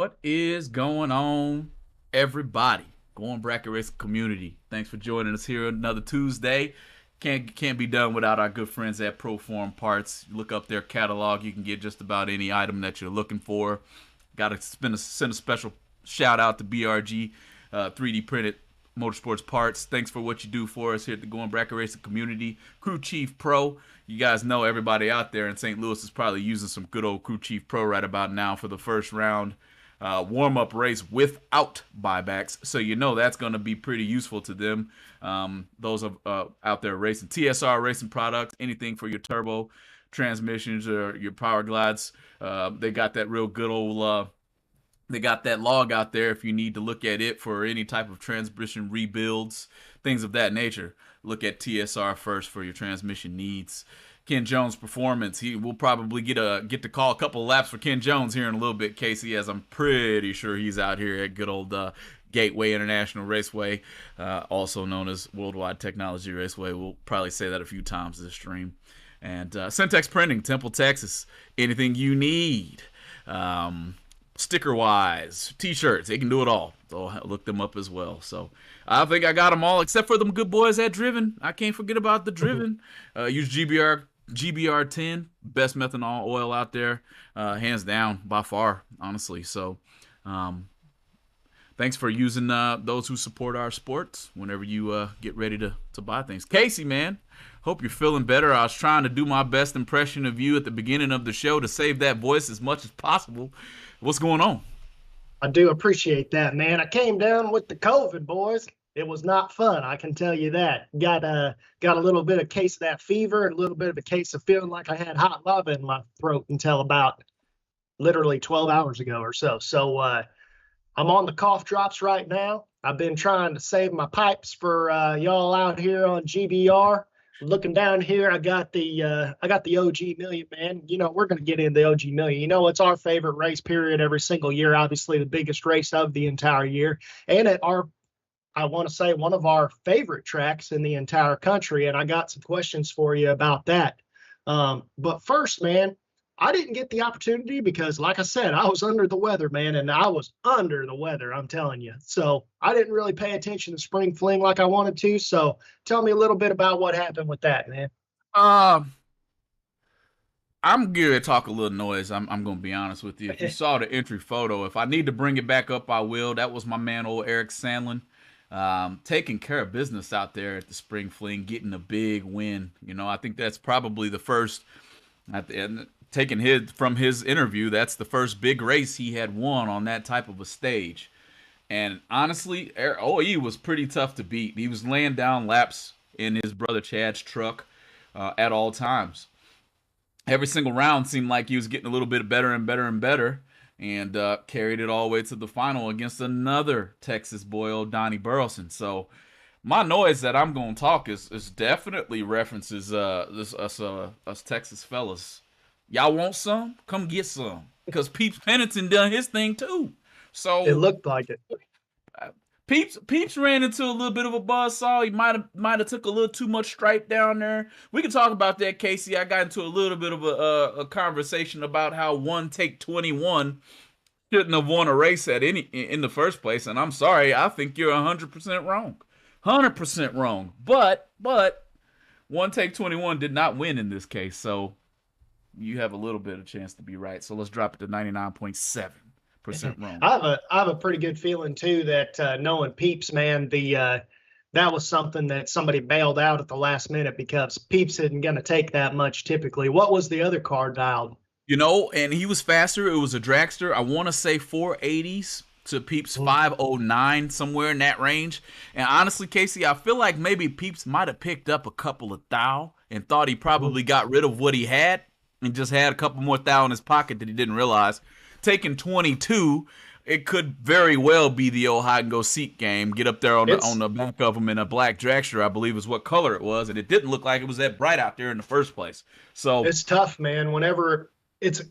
What is going on, everybody? Going Bracket Racing community. Thanks for joining us here another Tuesday. Can't be done without our good friends at Proform Parts. You look up their catalog, you can get just about any item that you're looking for. Got to send a special shout out to BRG, 3D printed Motorsports parts. Thanks for what you do for us here at the Going Bracket Racing community. Crew Chief Pro. You guys know everybody out there in St. Louis is probably using some good old Crew Chief Pro right about now for the first round warm-up race without buybacks. So you know that's going to be pretty useful to them. Those out there racing. TSR racing products, anything for your turbo transmissions or your power glides. They got that real good old... They got that log out there if you need to look at it for any type of transmission rebuilds, things of that nature. Look at TSR first for your transmission needs. Ken Jones Performance. He will probably get to call a couple of laps for Ken Jones here in a little bit, Casey, as I'm pretty sure he's out here at good old Gateway International Raceway, also known as Worldwide Technology Raceway. We'll probably say that a few times this stream. And Syntex Printing, Temple, Texas. Anything you need. Sticker wise, t-shirts, they can do it all. So look them up as well. So I think I got them all except for them good boys at Driven. I can't forget about the Driven. Use GBR 10, best methanol oil out there, hands down by far, honestly. So thanks for using those who support our sports whenever you get ready to buy things. Casey, man, hope you're feeling better. I was trying to do my best impression of you at the beginning of the show to save that voice as much as possible. What's going on? I do appreciate that, man. I came down with the COVID, boys. It was not fun, I can tell you that. Got a little bit of case of that fever and a little bit of a case of feeling like I had hot lava in my throat until about literally 12 hours ago or so. So I'm on the cough drops right now. I've been trying to save my pipes for y'all out here on GBR. Looking down here, I got the OG Million, man. You know, we're going to get into the OG Million. You know, it's our favorite race period every single year, obviously the biggest race of the entire year. And I want to say, one of our favorite tracks in the entire country. And I got some questions for you about that. But first, man, I didn't get the opportunity because, like I said, I was under the weather, man, and I was under the weather, I'm telling you. So I didn't really pay attention to Spring Fling like I wanted to. So tell me a little bit about what happened with that, man. I'm good at talk a little noise. I'm going to be honest with you. If you saw the entry photo, if I need to bring it back up, I will. That was my man, old Eric Sandlin, taking care of business out there at the Spring Fling, getting a big win. You know, I think that's probably the first at the end. Taking from his interview, that's the first big race he had won on that type of a stage. And honestly, OE was pretty tough to beat. He was laying down laps in his brother Chad's truck at all times. Every single round seemed like he was getting a little bit better and better and better, and carried it all the way to the final against another Texas boy, old Donnie Burleson. So my noise that I'm going to talk is definitely references us Texas fellas. Y'all want some? Come get some. Because Peeps Pennington done his thing too. So It looked like it. Peeps ran into a little bit of a buzzsaw. He might have took a little too much stripe down there. We can talk about that, Casey. I got into a little bit of a conversation about how One Take 21 shouldn't have won a race in the first place. And I'm sorry, I think you're 100% wrong. 100% wrong. But One Take 21 did not win in this case. So you have a little bit of chance to be right. So let's drop it to 99.7% wrong. I have a pretty good feeling too that knowing Peeps, man, that was something that somebody bailed out at the last minute because Peeps isn't going to take that much typically. What was the other car dialed? You know, and he was faster. It was a dragster. I want to say 480s to Peeps 509, somewhere in that range. And honestly, Casey, I feel like maybe Peeps might have picked up a couple of thou and thought he probably got rid of what he had and just had a couple more thou in his pocket that he didn't realize. Taking 22, it could very well be the old hide and go seek game. Get up there on the back of him in a black dragster, I believe is what color it was, and it didn't look like it was that bright out there in the first place. So it's tough, man. Whenever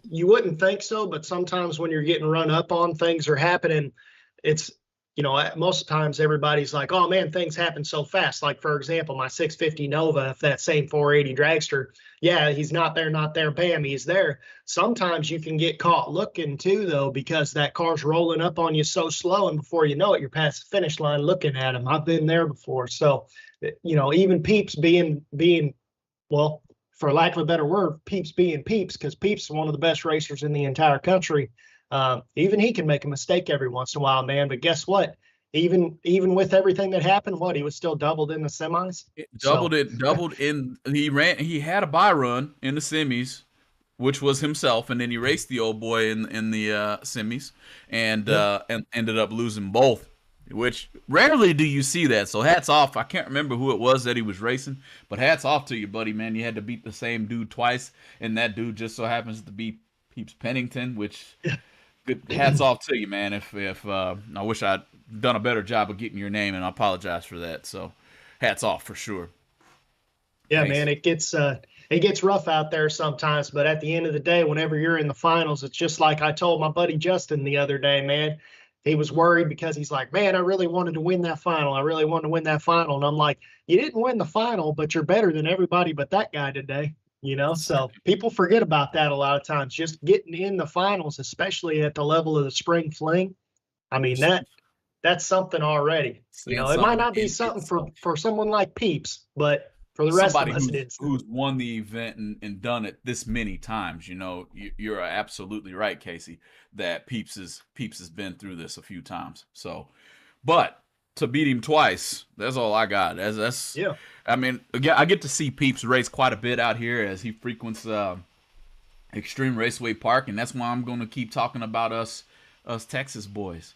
you wouldn't think so, but sometimes when you're getting run up on, things are happening. It's most times everybody's like, oh man, things happen so fast. Like, for example, my 650 Nova, if that same 480 dragster, yeah, he's not there, not there, bam, he's there. Sometimes you can get caught looking too, though, because that car's rolling up on you so slow, and before you know it, you're past the finish line looking at him. I've been there before. So, even Peeps being, well, for lack of a better word, Peeps being Peeps, because Peeps is one of the best racers in the entire country. Even he can make a mistake every once in a while, man. But guess what? Even with everything that happened, he was still doubled in the semis. So Doubled in. He had a bye run in the semis, which was himself, and then he raced the old boy in the semis, yep. and ended up losing both. Which rarely do you see that. So hats off. I can't remember who it was that he was racing, but hats off to you, buddy, man. You had to beat the same dude twice, and that dude just so happens to be Peeps Pennington, which good hats off to you, man. If I wish I'd done a better job of getting your name, and I apologize for that. So hats off for sure. Yeah, Case. man, it gets rough out there sometimes, but at the end of the day, whenever you're in the finals, it's just like I told my buddy Justin the other day, man. He was worried because he's like, man, I really wanted to win that final. I really wanted to win that final. And I'm like, you didn't win the final, but you're better than everybody but that guy today. So people forget about that a lot of times. Just getting in the finals, especially at the level of the spring fling. I mean, that's something already. Saying It might something not be in something itself. for someone like Peeps, but for the rest of Somebody us, it is. who's won the event and done it this many times, you're absolutely right, Casey, that Peeps has been through this a few times. So, but to beat him twice, that's all I got. That's Yeah. I mean, again, I get to see Peeps race quite a bit out here as he frequents Extreme Raceway Park, and that's why I'm going to keep talking about us Texas boys.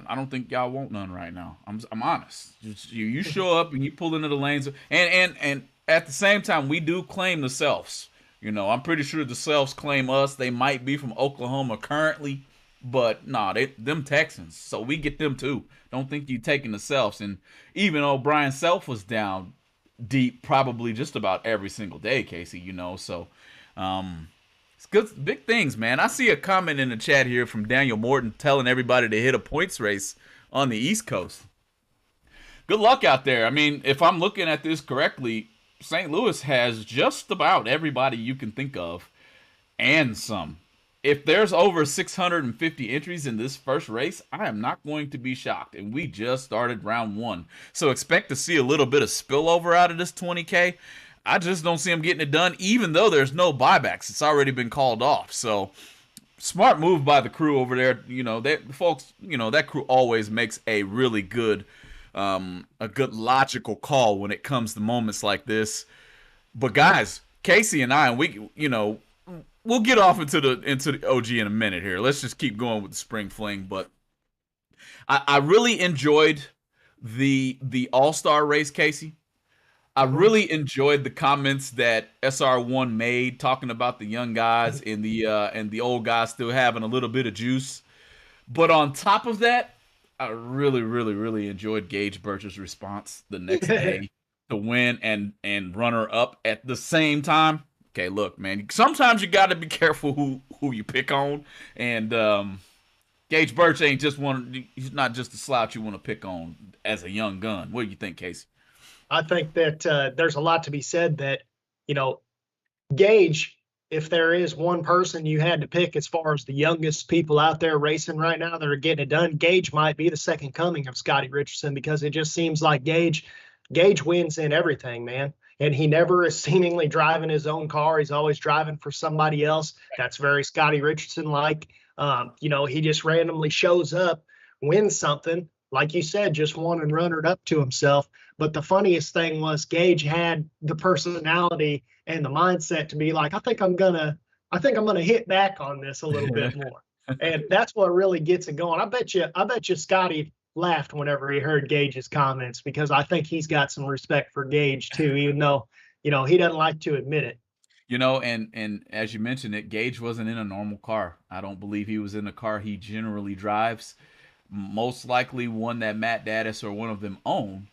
I don't think y'all want none right now. I'm honest. You show up and you pull into the lanes, and at the same time we do claim the selfs. I'm pretty sure the selfs claim us. They might be from Oklahoma currently, but nah, them Texans. So we get them too. Don't think you taking the selfs. And even though Brian Self was down deep, probably just about every single day, Casey. So it's good, big things, man. I see a comment in the chat here from Daniel Morton telling everybody to hit a points race on the East Coast. Good luck out there. I mean, if I'm looking at this correctly, St. Louis has just about everybody you can think of and some. If there's over 650 entries in this first race, I am not going to be shocked. And we just started round one. So expect to see a little bit of spillover out of this 20K. I just don't see them getting it done, even though there's no buybacks. It's already been called off. So, smart move by the crew over there. That crew always makes a really good, a good logical call when it comes to moments like this. But guys, Casey and I, we'll get off into the OG in a minute here. Let's just keep going with the spring fling. But I really enjoyed the All-Star race, Casey. I really enjoyed the comments that SR1 made talking about the young guys and the old guys still having a little bit of juice. But on top of that, I really, really, really enjoyed Gage Birch's response the next day to win and runner up at the same time. Okay, look, man, sometimes you got to be careful who you pick on, and Gage Birch ain't just one. He's not just a slouch you want to pick on as a young gun. What do you think, Casey? I think that there's a lot to be said that, you know, Gage, if there is one person you had to pick as far as the youngest people out there racing right now that are getting it done, Gage might be the second coming of Scotty Richardson, because it just seems like Gage wins in everything, man. And he never is seemingly driving his own car. He's always driving for somebody else. That's very Scotty Richardson like. He just randomly shows up, wins something, like you said, just won and runnered up to himself. But the funniest thing was Gage had the personality and the mindset to be like, I think I'm gonna hit back on this a little bit more. And that's what really gets it going. I bet you Scotty laughed whenever he heard Gage's comments, because I think he's got some respect for Gage too, even though, he doesn't like to admit it. And as you mentioned it, Gage wasn't in a normal car. I don't believe he was in a car he generally drives. Most likely one that Matt Daddis or one of them own.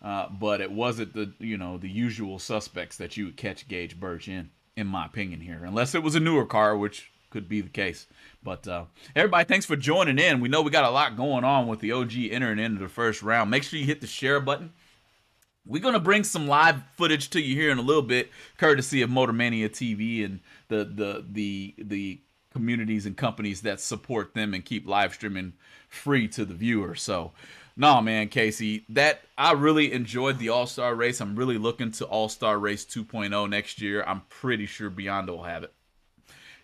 But it wasn't the usual suspects that you would catch Gage Birch in my opinion here, unless it was a newer car, which could be the case. But everybody, thanks for joining in. We know we got a lot going on with the OG entering into the first round. Make sure you hit the share button. We're going to bring some live footage to you here in a little bit, courtesy of Motor Mania TV and the communities and companies that support them and keep live streaming free to the viewer. So, no, man, Casey, that I really enjoyed the All-Star race. I'm really looking to All-Star Race 2.0 next year. I'm pretty sure Beyond will have it.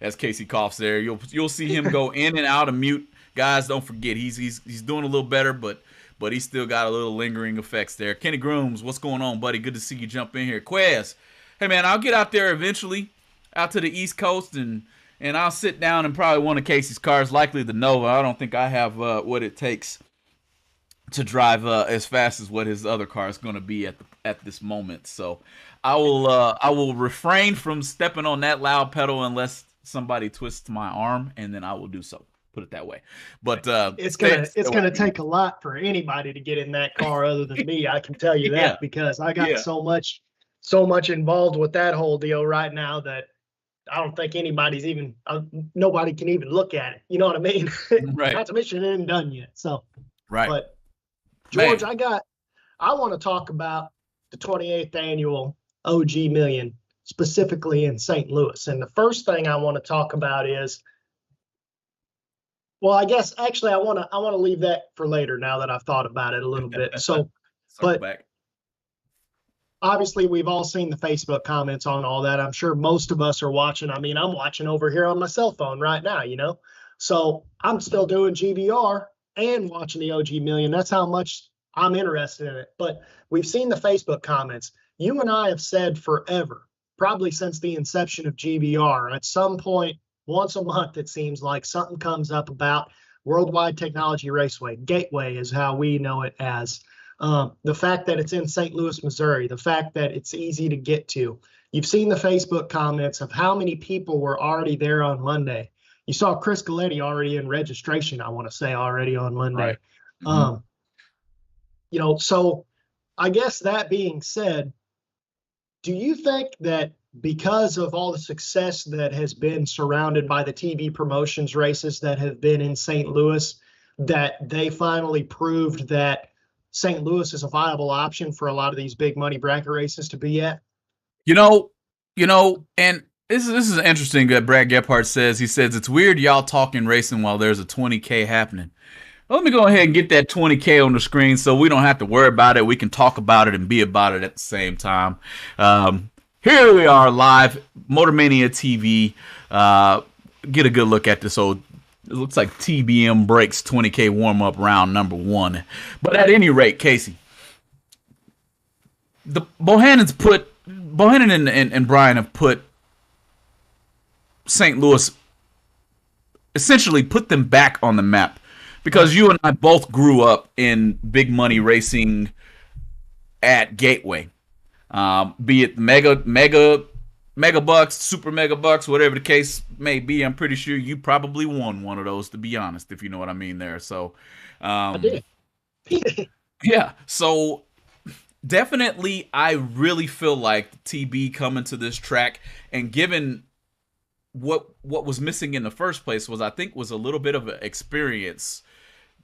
As Casey coughs there, you'll see him go in and out of mute. Guys, don't forget he's doing a little better, but he's still got a little lingering effects there. Kenny Grooms, what's going on, buddy? Good to see you jump in here. Quez, hey man, I'll get out there eventually, out to the East Coast, and I'll sit down in probably one of Casey's cars, likely the Nova. I don't think I have what it takes to drive as fast as what his other car is going to be at this moment. So I will refrain from stepping on that loud pedal unless somebody twists my arm, and then I will do so. Put it that way. But it's gonna take a lot for anybody to get in that car other than me. I can tell you that because I got so much involved with that whole deal right now that I don't think anybody's even nobody can even look at it. You know what I mean? Right. Not to mention it isn't done yet. So right. But George, I want to talk about the 28th annual OG Million, specifically in St. Louis. And the first thing I want to talk about is, well, I guess actually I want to leave that for later now that I've thought about it a little bit. So, but back. Obviously we've all seen the Facebook comments on all that. I'm sure most of us are watching. I mean, I'm watching over here on my cell phone right now, you know? So I'm still doing GBR and watching the OG Million. That's how much I'm interested in it. But we've seen the Facebook comments. You and I have said forever, probably since the inception of GBR, at some point, once a month, it seems like something comes up about Worldwide Technology Raceway. Gateway is how we know it as. The fact that it's in St. Louis, Missouri, the fact that it's easy to get to. You've seen the Facebook comments of how many people were already there on Monday. You saw Chris Galletti already in registration, I want to say, already on Monday. Right. Mm-hmm. You know, so I guess that being said, do you think that because of all the success that has been surrounded by the TV promotions races that have been in St. Louis, that they finally proved that St. Louis is a viable option for a lot of these big money bracket races to be at? You know, and this is interesting that Brad Gephardt says. He says, it's weird y'all talking racing while there's a 20K happening. Well, let me go ahead and get that 20K on the screen so we don't have to worry about it. We can talk about it and be about it at the same time. Here we are live, Motor Mania TV. Get a good look at this old, it looks like TBM Breaks 20K warm-up round number 1. But at any rate, Casey, the Bohannon and Brian have put St. Louis, essentially put them back on the map. Because you and I both grew up in big money racing at Gateway. Be it mega bucks, super mega bucks, whatever the case may be. I'm pretty sure you probably won one of those, to be honest, if you know what I mean there. So, I did. Yeah. So definitely, I really feel like TB coming to this track, and given what was missing in the first place was a little bit of an experience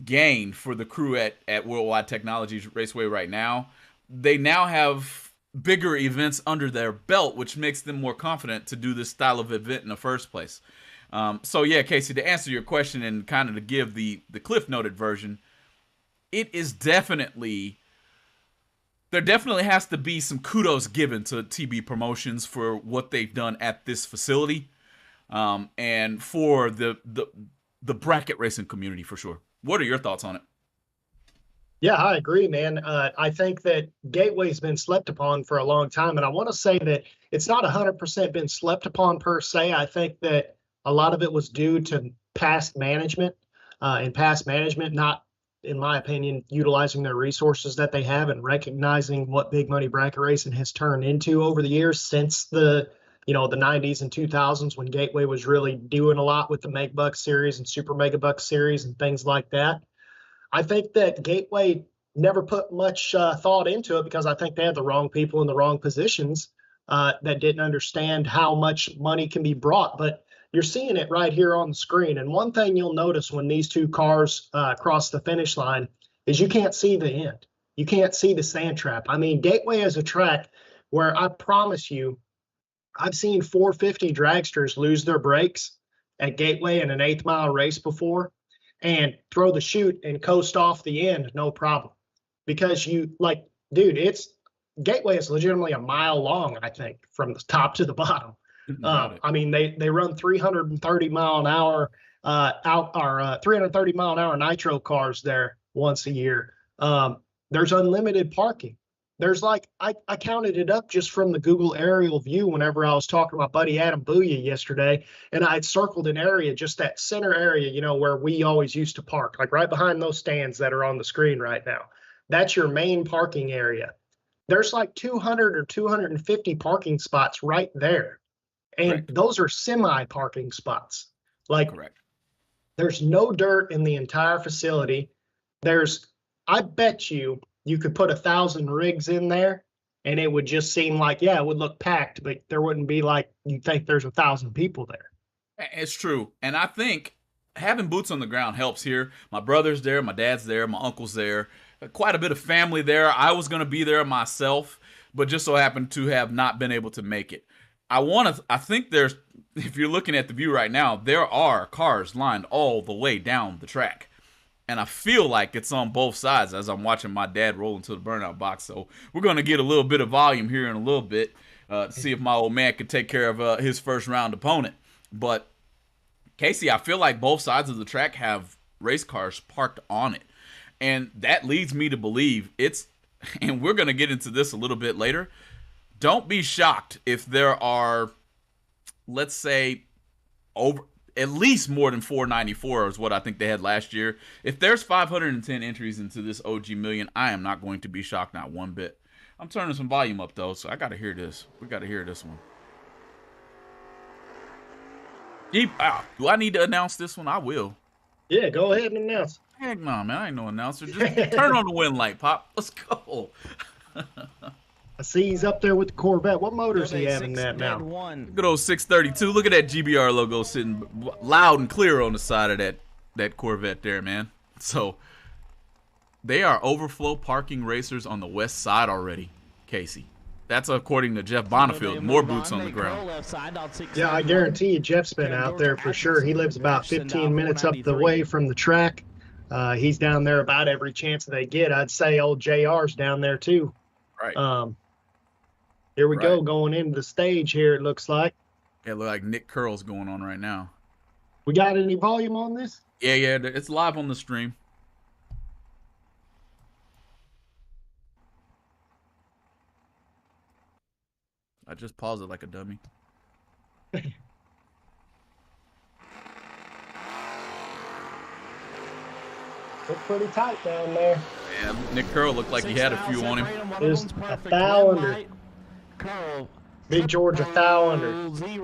gain for the crew at Worldwide Technologies Raceway right now. They now have bigger events under their belt, which makes them more confident to do this style of event in the first place. So yeah, Casey, to answer your question and kind of to give the cliff noted version, it is definitely, there definitely has to be some kudos given to TB Promotions for what they've done at this facility, and for the bracket racing community for sure. What are your thoughts on it? Yeah, I agree, man. I think that Gateway's been slept upon for a long time, and I want to say that it's not 100% been slept upon per se. I think that a lot of it was due to past management, not, in my opinion, utilizing their resources that they have and recognizing what big money bracket racing has turned into over the years since the 90s and 2000s, when Gateway was really doing a lot with the Mega Bucks series and Super Mega Bucks series and things like that. I think that Gateway never put much thought into it because I think they had the wrong people in the wrong positions that didn't understand how much money can be brought. But you're seeing it right here on the screen. And one thing you'll notice when these two cars cross the finish line is you can't see the end. You can't see the sand trap. I mean, Gateway is a track where I promise you, I've seen 450 dragsters lose their brakes at Gateway in an 8th mile race before and throw the chute and coast off the end, no problem. Because dude, Gateway is legitimately a mile long, I think, from the top to the bottom. I mean, they run 330 mile an hour 330 mile an hour nitro cars there once a year. There's unlimited parking. There's I counted it up just from the Google aerial view whenever I was talking to my buddy Adam Booya yesterday, and I had circled an area, just that center area, where we always used to park, like right behind those stands that are on the screen right now. That's your main parking area. There's like 200 or 250 parking spots right there. And Correct. those are semi-parking spots. Correct. There's no dirt in the entire facility. I bet you could put 1,000 rigs in there and it would just seem like, yeah, it would look packed, but there wouldn't be you think there's 1,000 people there. It's true. And I think having boots on the ground helps here. My brother's there, my dad's there, my uncle's there, quite a bit of family there. I was going to be there myself, but just so happened to have not been able to make it. I think if you're looking at the view right now, there are cars lined all the way down the track. And I feel like it's on both sides as I'm watching my dad roll into the burnout box. So we're going to get a little bit of volume here in a little bit to see if my old man can take care of his first round opponent. But Casey, I feel like both sides of the track have race cars parked on it. And that leads me to believe and we're going to get into this a little bit later. Don't be shocked if there are, let's say, at least more than 494 is what I think they had last year. If there's 510 entries into this OG Million, I am not going to be shocked, not one bit. I'm turning some volume up, though, so I got to hear this. We got to hear this one. Do I need to announce this one? I will. Yeah, go ahead and announce. Heck no, man. I ain't no announcer. Just turn on the wind light, Pop. Let's go. I see he's up there with the Corvette. What motor's he having that now? Good old 632. Look at that GBR logo sitting loud and clear on the side of that Corvette there, man. So they are overflow parking racers on the west side already, Casey. That's according to Jeff Bonifield. More boots on the ground. Yeah, I guarantee you Jeff's been out there for sure. He lives about 15 minutes up the way from the track. He's down there about every chance they get. I'd say old JR's down there too. Right. Here we go, going into the stage here, it looks like. Yeah, look like Nick Curl's going on right now. We got any volume on this? Yeah, it's live on the stream. I just paused it like a dummy. Look pretty tight down there. Yeah, Nick Curl looked like he had a few on him. There's a thou under. Big George a thou under.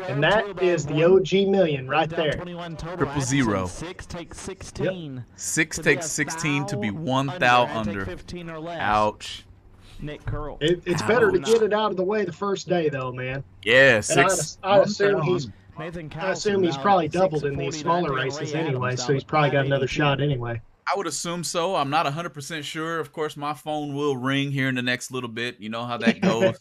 And that is the OG Million right there. 000. 6 takes 16 to be 1 thou under. Ouch. Nick Curl. It's better to get it out of the way the first day, though, man. Yeah, I assume he's probably doubled in these smaller races anyway, so he's probably got another shot anyway. I would assume so. I'm not 100% sure. Of course, my phone will ring here in the next little bit. You know how that goes.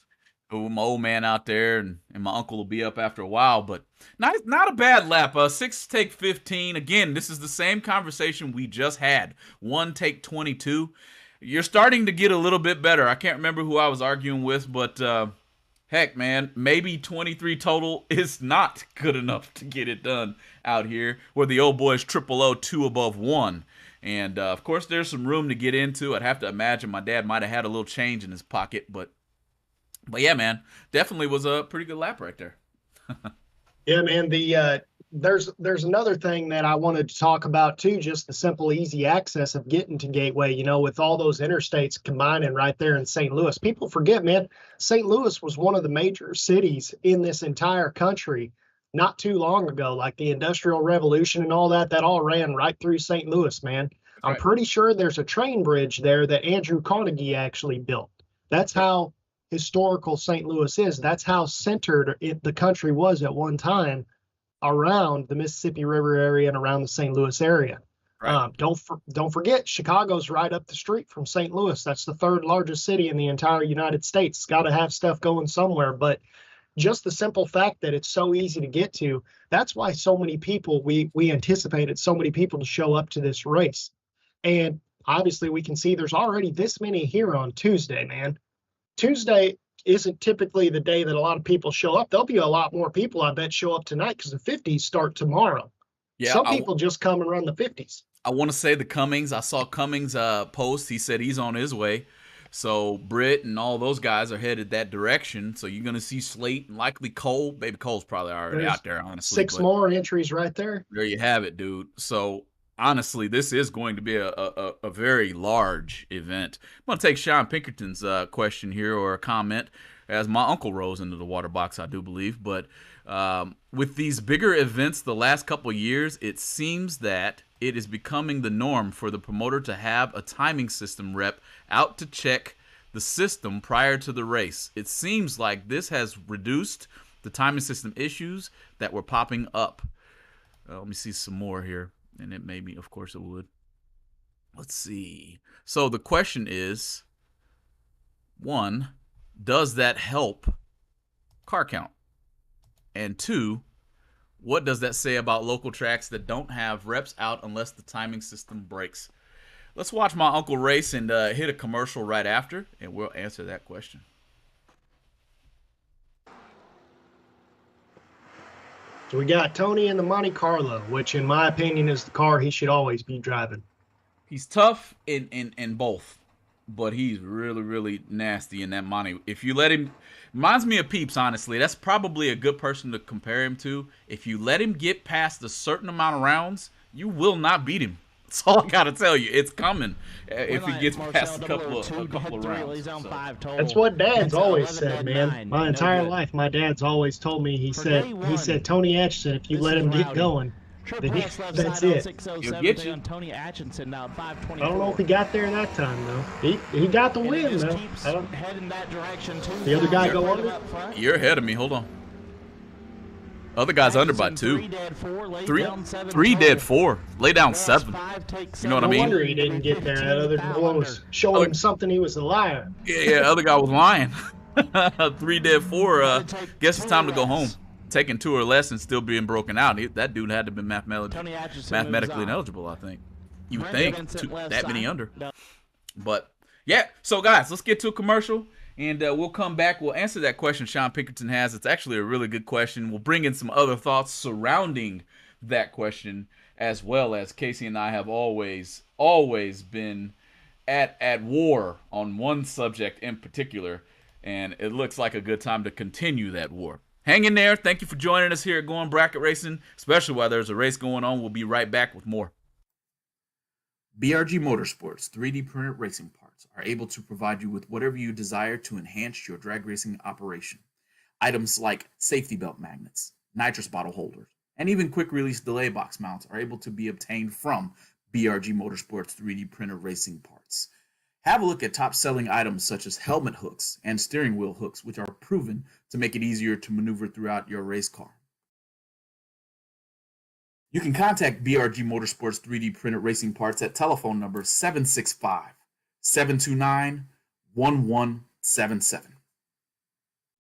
With my old man out there, and my uncle will be up after a while, but not a bad lap. 6 take 15. Again, this is the same conversation we just had. 1 take 22. You're starting to get a little bit better. I can't remember who I was arguing with, but heck, man, maybe 23 total is not good enough to get it done out here, where the old boys 000 2 above 1. And, of course, there's some room to get into. I'd have to imagine my dad might have had a little change in his pocket, but yeah, man, definitely was a pretty good lap right there. Yeah, man, there's another thing that I wanted to talk about, too, just the simple, easy access of getting to Gateway, with all those interstates combining right there in St. Louis. People forget, man, St. Louis was one of the major cities in this entire country not too long ago, like the Industrial Revolution and all that all ran right through St. Louis, man. Right. I'm pretty sure there's a train bridge there that Andrew Carnegie actually built. That's how historical St. Louis is. That's how centered the country was at one time around the Mississippi River area and around the St. Louis area. Right. Don't forget, Chicago's right up the street from St. Louis. That's the third largest city in the entire United States. It's got to have stuff going somewhere. But just the simple fact that it's so easy to get to, that's why so many people, we anticipated so many people to show up to this race. And obviously we can see there's already this many here on Tuesday, man. Tuesday isn't typically the day that a lot of people show up. There'll be a lot more people, I bet, show up tonight because the 50s start tomorrow. Yeah, Some people just come and run the 50s. I want to say the Cummings. I saw Cummings post. He said he's on his way. So Britt and all those guys are headed that direction. So you're going to see Slate and likely Cole. Baby Cole's probably already out there, honestly. Six more entries right there. There you have it, dude. So honestly, this is going to be a very large event. I'm going to take Sean Pinkerton's question here, or a comment, as my uncle rose into the water box, I do believe. But with these bigger events the last couple of years, it seems that it is becoming the norm for the promoter to have a timing system rep out to check the system prior to the race. It seems like this has reduced the timing system issues that were popping up. Let me see some more here. And it made me, of course it would. Let's see. So the question is, one, does that help car count? And two, what does that say about local tracks that don't have reps out unless the timing system breaks? Let's watch my uncle race and hit a commercial right after, and we'll answer that question. So we got Tony in the Monte Carlo, which in my opinion is the car he should always be driving. He's tough in both, but he's really, really nasty in that Monte. If you let him, reminds me of Peeps, honestly. That's probably a good person to compare him to. If you let him get past a certain amount of rounds, you will not beat him. That's all I gotta tell you. It's coming if he gets past a couple of rounds. So. That's what Dad's always said, man. My entire life, my dad's always told me. He said, Tony Atchison, if you let him get going, that's it. He'll get you. I don't know if he got there that time though. He got the win though. The other guy go under. You're ahead of me. Hold on. Other guy's under by 2. Three dead 4. Lay down 7. You know what I mean? No wonder he didn't get there. That other one was showing him something. He was a liar. Yeah. Other guy was lying. 3 dead 4. Guess it's time to go home. Taking 2 or less and still being broken out. That dude had to be mathematically ineligible, I think. You would think that many under. But yeah. So guys, let's get to a commercial. And we'll come back. We'll answer that question Sean Pinkerton has. It's actually a really good question. We'll bring in some other thoughts surrounding that question, as well as Casey and I have always been at war on one subject in particular. And it looks like a good time to continue that war. Hang in there. Thank you for joining us here at Going Bracket Racing, especially while there's a race going on. We'll be right back with more. BRG Motorsports 3D printed racing parts are able to provide you with whatever you desire to enhance your drag racing operation. Items like safety belt magnets, nitrous bottle holders, and even quick release delay box mounts are able to be obtained from BRG Motorsports 3D printed racing parts. Have a look at top selling items such as helmet hooks and steering wheel hooks, which are proven to make it easier to maneuver throughout your race car. You can contact BRG Motorsports 3D printed racing parts at telephone number 765-729-1177.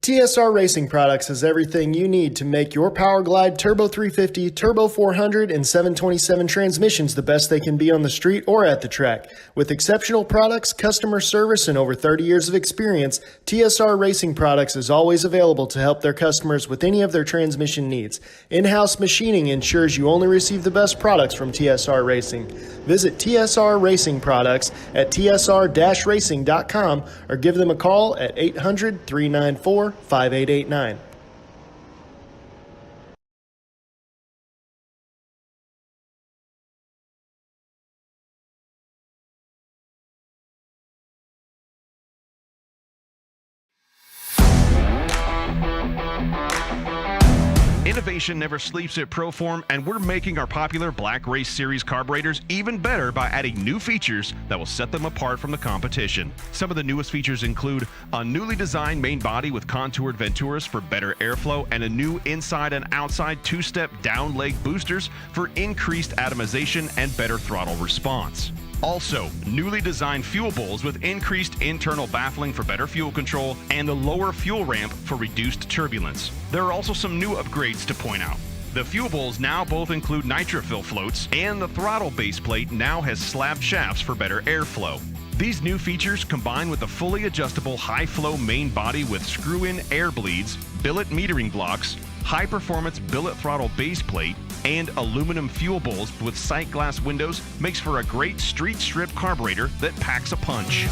TSR Racing Products has everything you need to make your Power Glide Turbo 350, Turbo 400, and 727 transmissions the best they can be on the street or at the track. With exceptional products, customer service, and over 30 years of experience, TSR Racing Products is always available to help their customers with any of their transmission needs. In-house machining ensures you only receive the best products from TSR Racing. Visit TSR Racing Products at tsr-racing.com or give them a call at 800-394-5889. Innovation never sleeps at Proform, and we're making our popular Black Race Series carburetors even better by adding new features that will set them apart from the competition. Some of the newest features include a newly designed main body with contoured Venturas for better airflow and a new inside and outside two-step down leg boosters for increased atomization and better throttle response. Also, newly designed fuel bowls with increased internal baffling for better fuel control and a lower fuel ramp for reduced turbulence. There are also some new upgrades to point out. The fuel bowls now both include nitrofill floats, and the throttle base plate now has slabbed shafts for better airflow. These new features, combined with a fully adjustable high-flow main body with screw-in air bleeds, billet metering blocks, high-performance billet throttle base plate, and aluminum fuel bowls with sight glass windows, makes for a great street strip carburetor that packs a punch.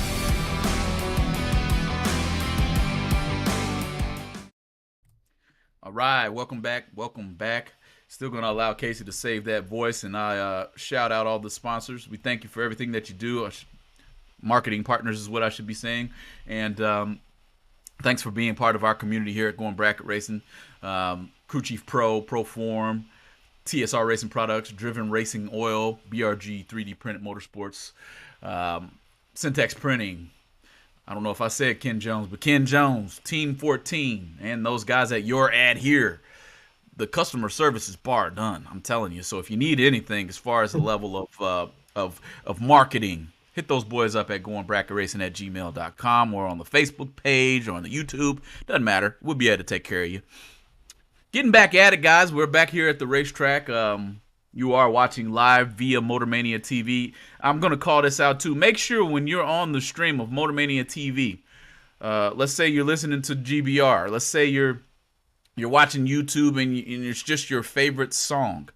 All right, welcome back. Welcome back. Still going to allow Casey to save that voice, and I shout out all the sponsors. We thank you for everything that you do. Marketing partners is what I should be saying. And thanks for being part of our community here at Going Bracket Racing. Crew Chief Pro, Proform, TSR Racing Products, Driven Racing Oil, BRG 3D Printed Motorsports, Syntex Printing. I don't know if I said Ken Jones, but Ken Jones, Team 14, and those guys at Your Ad Here. The customer service is bar done, I'm telling you. So if you need anything as far as the level of marketing, hit those boys up at goingbracketracing@gmail.com or on the Facebook page or on the YouTube. Doesn't matter. We'll be able to take care of you. Getting back at it, guys. We're back here at the racetrack. You are watching live via Motormania TV. I'm going to call this out, too. Make sure when you're on the stream of Motormania TV, let's say you're listening to GBR. Let's say you're watching YouTube and it's just your favorite song.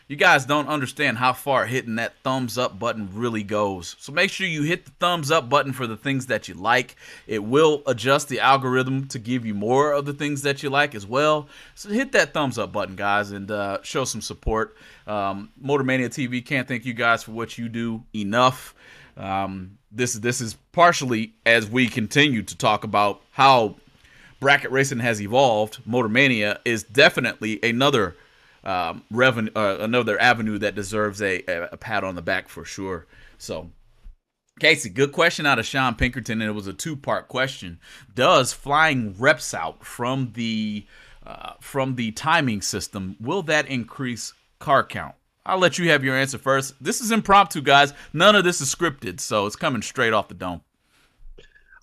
You guys don't understand how far hitting that thumbs up button really goes. So make sure you hit the thumbs up button for the things that you like. It will adjust the algorithm to give you more of the things that you like as well. So hit that thumbs up button, guys, and show some support. Motormania TV can't thank you guys for what you do enough. This is partially as we continue to talk about how bracket racing has evolved. Motormania is definitely another another avenue that deserves a pat on the back for sure. So, Casey, good question out of Sean Pinkerton, and it was a two-part question. Does flying reps out from the timing system, will that increase car count? I'll let you have your answer first. This is impromptu, guys. None of this is scripted, so it's coming straight off the dome.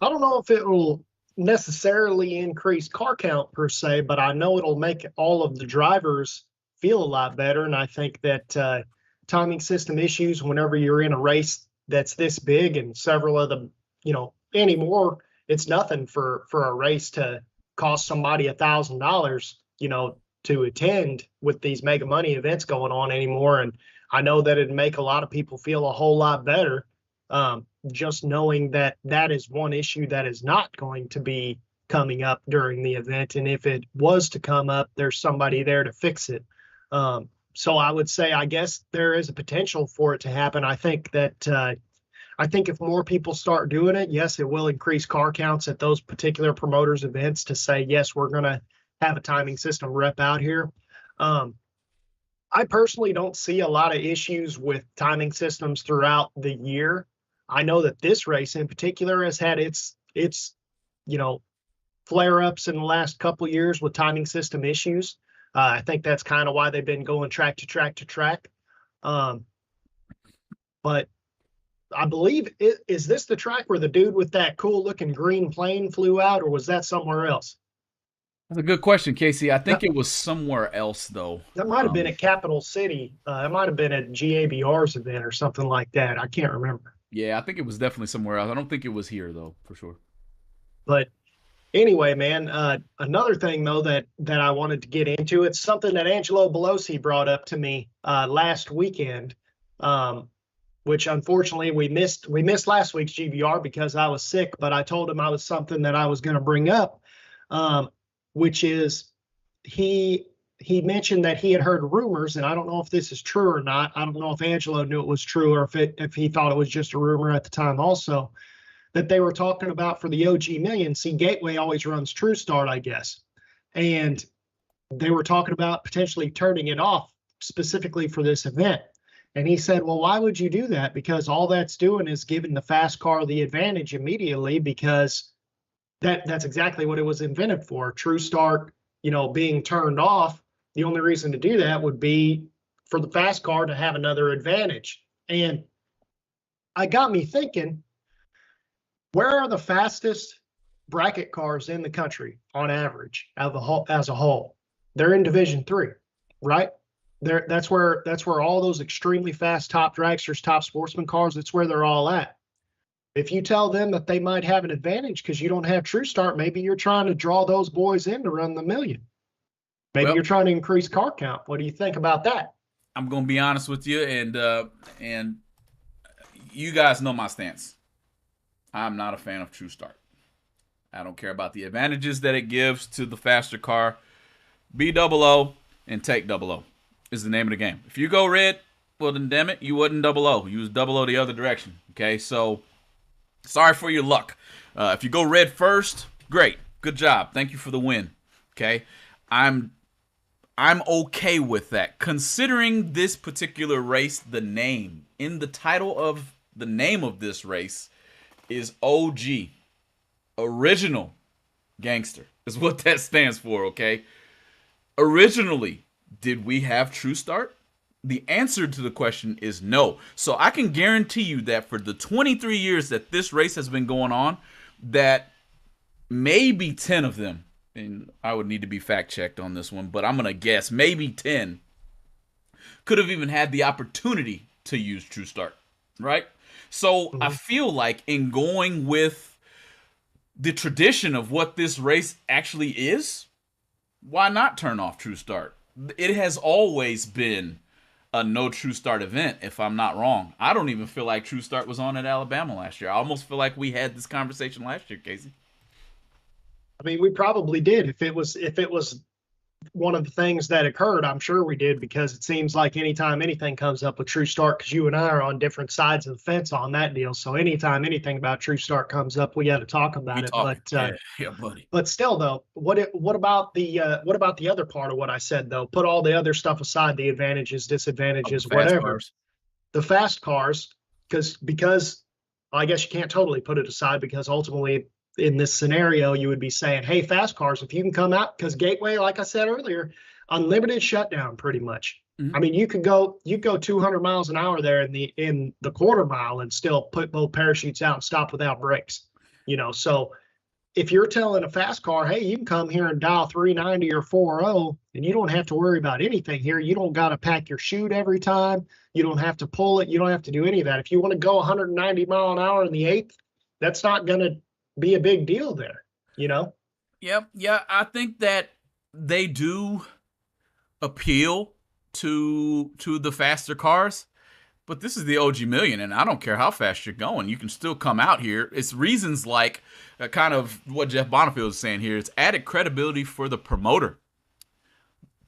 I don't know if it will necessarily increase car count per se, but I know it'll make all of the drivers feel a lot better. And I think that timing system issues, whenever you're in a race that's this big and several of them, anymore, it's nothing for a race to cost somebody $1,000, to attend with these mega money events going on anymore. And I know that it'd make a lot of people feel a whole lot better, just knowing that that is one issue that is not going to be coming up during the event. And if it was to come up, there's somebody there to fix it. So I would say, I guess there is a potential for it to happen. I think that if more people start doing it, yes, it will increase car counts at those particular promoters' events to say, yes, we're going to have a timing system rep out here. I personally don't see a lot of issues with timing systems throughout the year. I know that this race in particular has had its flare-ups in the last couple of years with timing system issues. I think that's kind of why they've been going track to track to track. But I believe, is this the track where the dude with that cool looking green plane flew out, or was that somewhere else? That's a good question, Casey. I think it was somewhere else, though. That might have been at Capital City. It might have been at GABR's event or something like that. I can't remember. Yeah, I think it was definitely somewhere else. I don't think it was here, though, for sure. But anyway, man, another thing, though, that I wanted to get into, it's something that Angelo Belosi brought up to me last weekend, which unfortunately we missed last week's GBR because I was sick, but I told him I was something that I was going to bring up, which is he mentioned that he had heard rumors, and I don't know if this is true or not. I don't know if Angelo knew it was true or if he thought it was just a rumor at the time also, that they were talking about for the OG Million. See, Gateway always runs True Start, I guess. And they were talking about potentially turning it off specifically for this event. And he said, well, why would you do that? Because all that's doing is giving the fast car the advantage immediately, because that's exactly what it was invented for. True Start, being turned off, the only reason to do that would be for the fast car to have another advantage. And I got me thinking, where are the fastest bracket cars in the country on average as a whole? They're in Division 3, right? That's where all those extremely fast top dragsters, top sportsman cars, that's where they're all at. If you tell them that they might have an advantage because you don't have True Start, maybe you're trying to draw those boys in to run the million. Maybe you're trying to increase car count. What do you think about that? I'm gonna be honest with you, and you guys know my stance. I'm not a fan of True Start. I don't care about the advantages that it gives to the faster car. Be double-O and take double-O is the name of the game. If you go red, well then damn it, you wasn't double-O. You was double-O the other direction. Okay, so sorry for your luck. If you go red first, great, good job. Thank you for the win. Okay, I'm okay with that. Considering this particular race, the name in the title of the name of this race is OG, original gangster, is what that stands for. Okay, originally, did we have True Start? The answer to the question is no. So I can guarantee you that for the 23 years that this race has been going on, that maybe 10 of them, and I would need to be fact-checked on this one, but I'm going to guess maybe 10 could have even had the opportunity to use True Start, right? So I feel like in going with the tradition of what this race actually is, why not turn off True Start? It has always been a no True Start event, if I'm not wrong. I don't even feel like True Start was on at Alabama last year. I almost feel like we had this conversation last year, Casey. I mean, we probably did. If it was one of the things that occurred, I'm sure we did, because it seems like anytime anything comes up with True Start, because you and I are on different sides of the fence on that deal. So anytime anything about True Start comes up, we got to talk about it. But yeah, buddy. But still, though, what about the other part of what I said, though? Put all the other stuff aside, the advantages, disadvantages, whatever. Cars. The fast cars, because I guess you can't totally put it aside, because ultimately, in this scenario, you would be saying, hey, fast cars, if you can come out, because Gateway, like I said earlier, unlimited shutdown pretty much. I mean, you could go 200 miles an hour there in the quarter mile and still put both parachutes out and stop without brakes. So if you're telling a fast car, hey, you can come here and dial 390 or 40, and you don't have to worry about anything here. You don't got to pack your chute every time. You don't have to pull it. You don't have to do any of that. If you want to go 190 mile an hour in the 8th, that's not going to be a big deal there, Yep. Yeah, I think that they do appeal to the faster cars, but this is the OG Million, and I don't care how fast you're going, you can still come out here. It's reasons like kind of what Jeff Bonifield is saying here. It's added credibility for the promoter.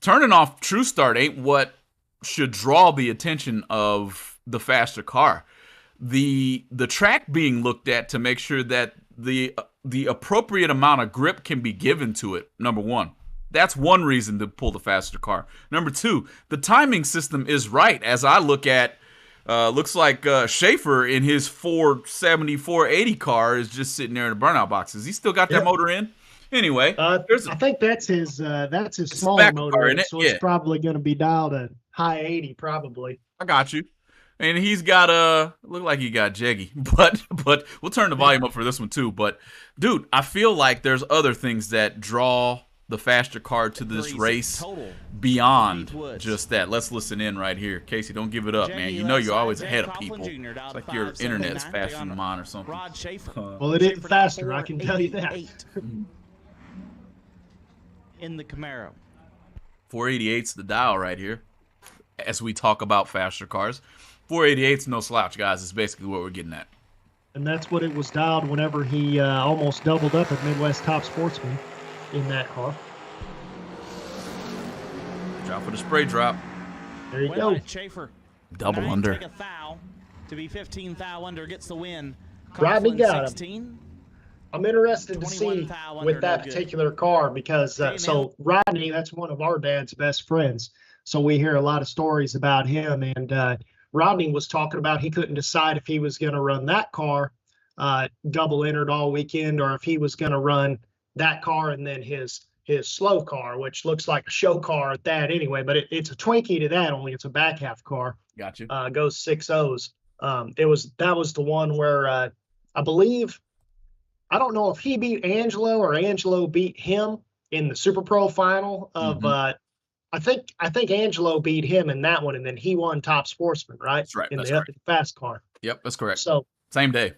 Turning off True Start ain't what should draw the attention of the faster car. The track being looked at to make sure that the appropriate amount of grip can be given to it, number one. That's one reason to pull the faster car. Number two, the timing system is right. As I look at, looks like Schaefer in his 470, 480 car is just sitting there in the burnout boxes. He still got that motor in. Anyway, I think that's his smaller motor, so it's probably going to be dialed at high 80, probably. I got you. And he's got look like he got jaggy, but we'll turn the volume up for this one too. But dude, I feel like there's other things that draw the faster car to this race beyond just that. Let's listen in right here. Casey, don't give it up, man. You know you're always ahead of people. It's like your internet's faster than mine or something. Well, it is faster, I can tell you that. In the Camaro. 488's the dial right here as we talk about faster cars. 488's no slouch, guys. It's basically what we're getting at. And that's what it was dialed whenever he almost doubled up at Midwest Top Sportsman in that car. Drop for the spray drop. There you go. Schaefer. Double under. Take a foul to be 15 foul under, gets the win. Rodney got 16. I'm interested to 21 see foul under, with that no good. particular car because so Rodney, that's one of our dad's best friends. So we hear a lot of stories about him. And Rodney was talking about he couldn't decide if he was going to run that car double entered all weekend or if he was going to run that car and then his slow car, which looks like a show car at that anyway. But it's a Twinkie to that, only it's a back half car. Gotcha. Goes 6.0s. That was the one where I believe. I don't know if he beat Angelo or Angelo beat him in the Super Pro final of I think Angelo beat him in that one and then he won Top Sportsman, right? That's right. In That's the correct. fast car. Yep, that's correct. So same day.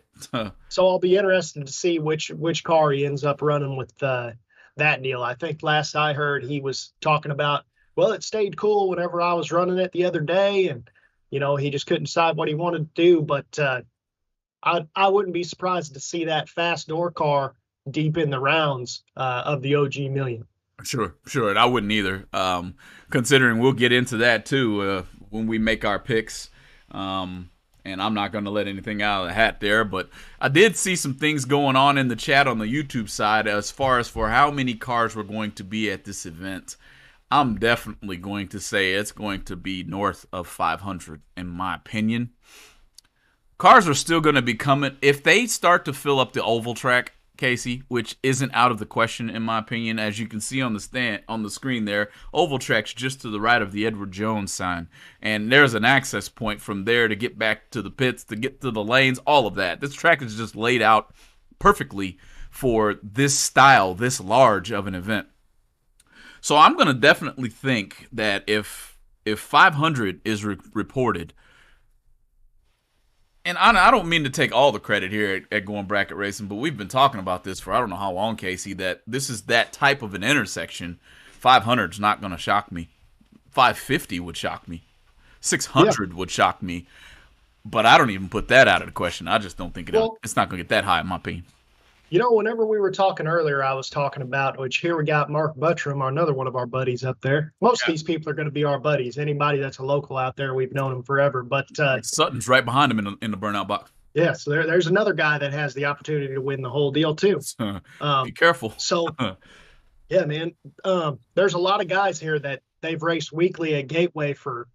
so I'll be interested to see which car he ends up running with that deal. I think last I heard he was talking about, well, it stayed cool whenever I was running it the other day and he just couldn't decide what he wanted to do, but I wouldn't be surprised to see that fast door car deep in the rounds of the OG Million. Sure. And I wouldn't either. Considering we'll get into that too when we make our picks. And I'm not going to let anything out of the hat there, but I did see some things going on in the chat on the YouTube side as far as for how many cars were going to be at this event. I'm definitely going to say it's going to be north of 500 in my opinion. Cars are still going to be coming. If they start to fill up the oval track, Casey, which isn't out of the question in my opinion, as you can see on the screen there, oval track's just to the right of the Edward Jones sign. And there's an access point from there to get back to the pits, to get to the lanes, all of that. This track is just laid out perfectly for this style, this large of an event. So I'm going to definitely think that if 500 is reported, and I don't mean to take all the credit here at Going Bracket Racing, but we've been talking about this for I don't know how long, Casey, that this is that type of an intersection. 500 is not going to shock me. 550 would shock me. 600 would shock me. But I don't even put that out of the question. I just don't think it's not going to get that high in my opinion. Whenever we were talking earlier, I was talking about, which here we got Mark Buttram, another one of our buddies up there. Most of these people are going to be our buddies. Anybody that's a local out there, we've known them forever. But Sutton's right behind him in the burnout box. Yeah, so there's another guy that has the opportunity to win the whole deal too. Be careful. So, yeah, man, there's a lot of guys here that they've raced weekly at Gateway for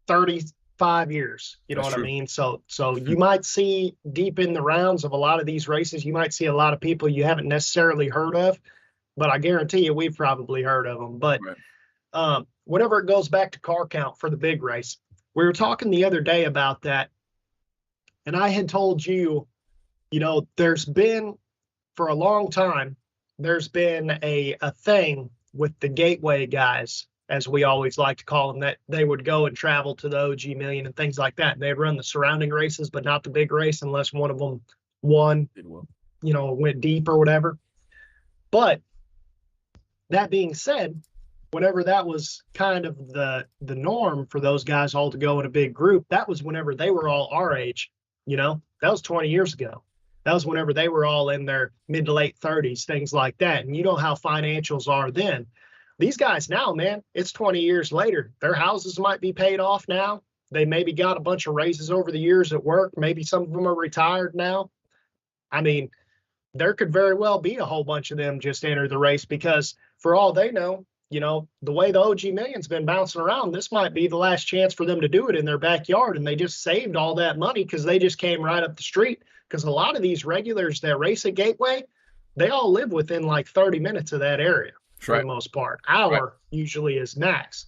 35 years. You know what I mean? So you might see deep in the rounds of a lot of these races, you might see a lot of people you haven't necessarily heard of, but I guarantee you we've probably heard of them. But whenever it goes back to car count for the big race, we were talking the other day about that. And I had told you, there's been for a long time, there's been a thing with the Gateway guys, as we always like to call them, that they would go and travel to the OG Million and things like that. And they'd run the surrounding races, but not the big race unless one of them won, went deep or whatever. But that being said, whenever that was kind of the norm for those guys all to go in a big group, that was whenever they were all our age, that was 20 years ago. That was whenever they were all in their mid to late 30s, things like that. And you know how financials are then. These guys now, man, it's 20 years later. Their houses might be paid off now. They maybe got a bunch of raises over the years at work. Maybe some of them are retired now. I mean, there could very well be a whole bunch of them just enter the race because for all they know, the way the OG Million's been bouncing around, this might be the last chance for them to do it in their backyard. And they just saved all that money because they just came right up the street. Because a lot of these regulars that race at Gateway, they all live within like 30 minutes of that area. For the most part. Hour usually is max.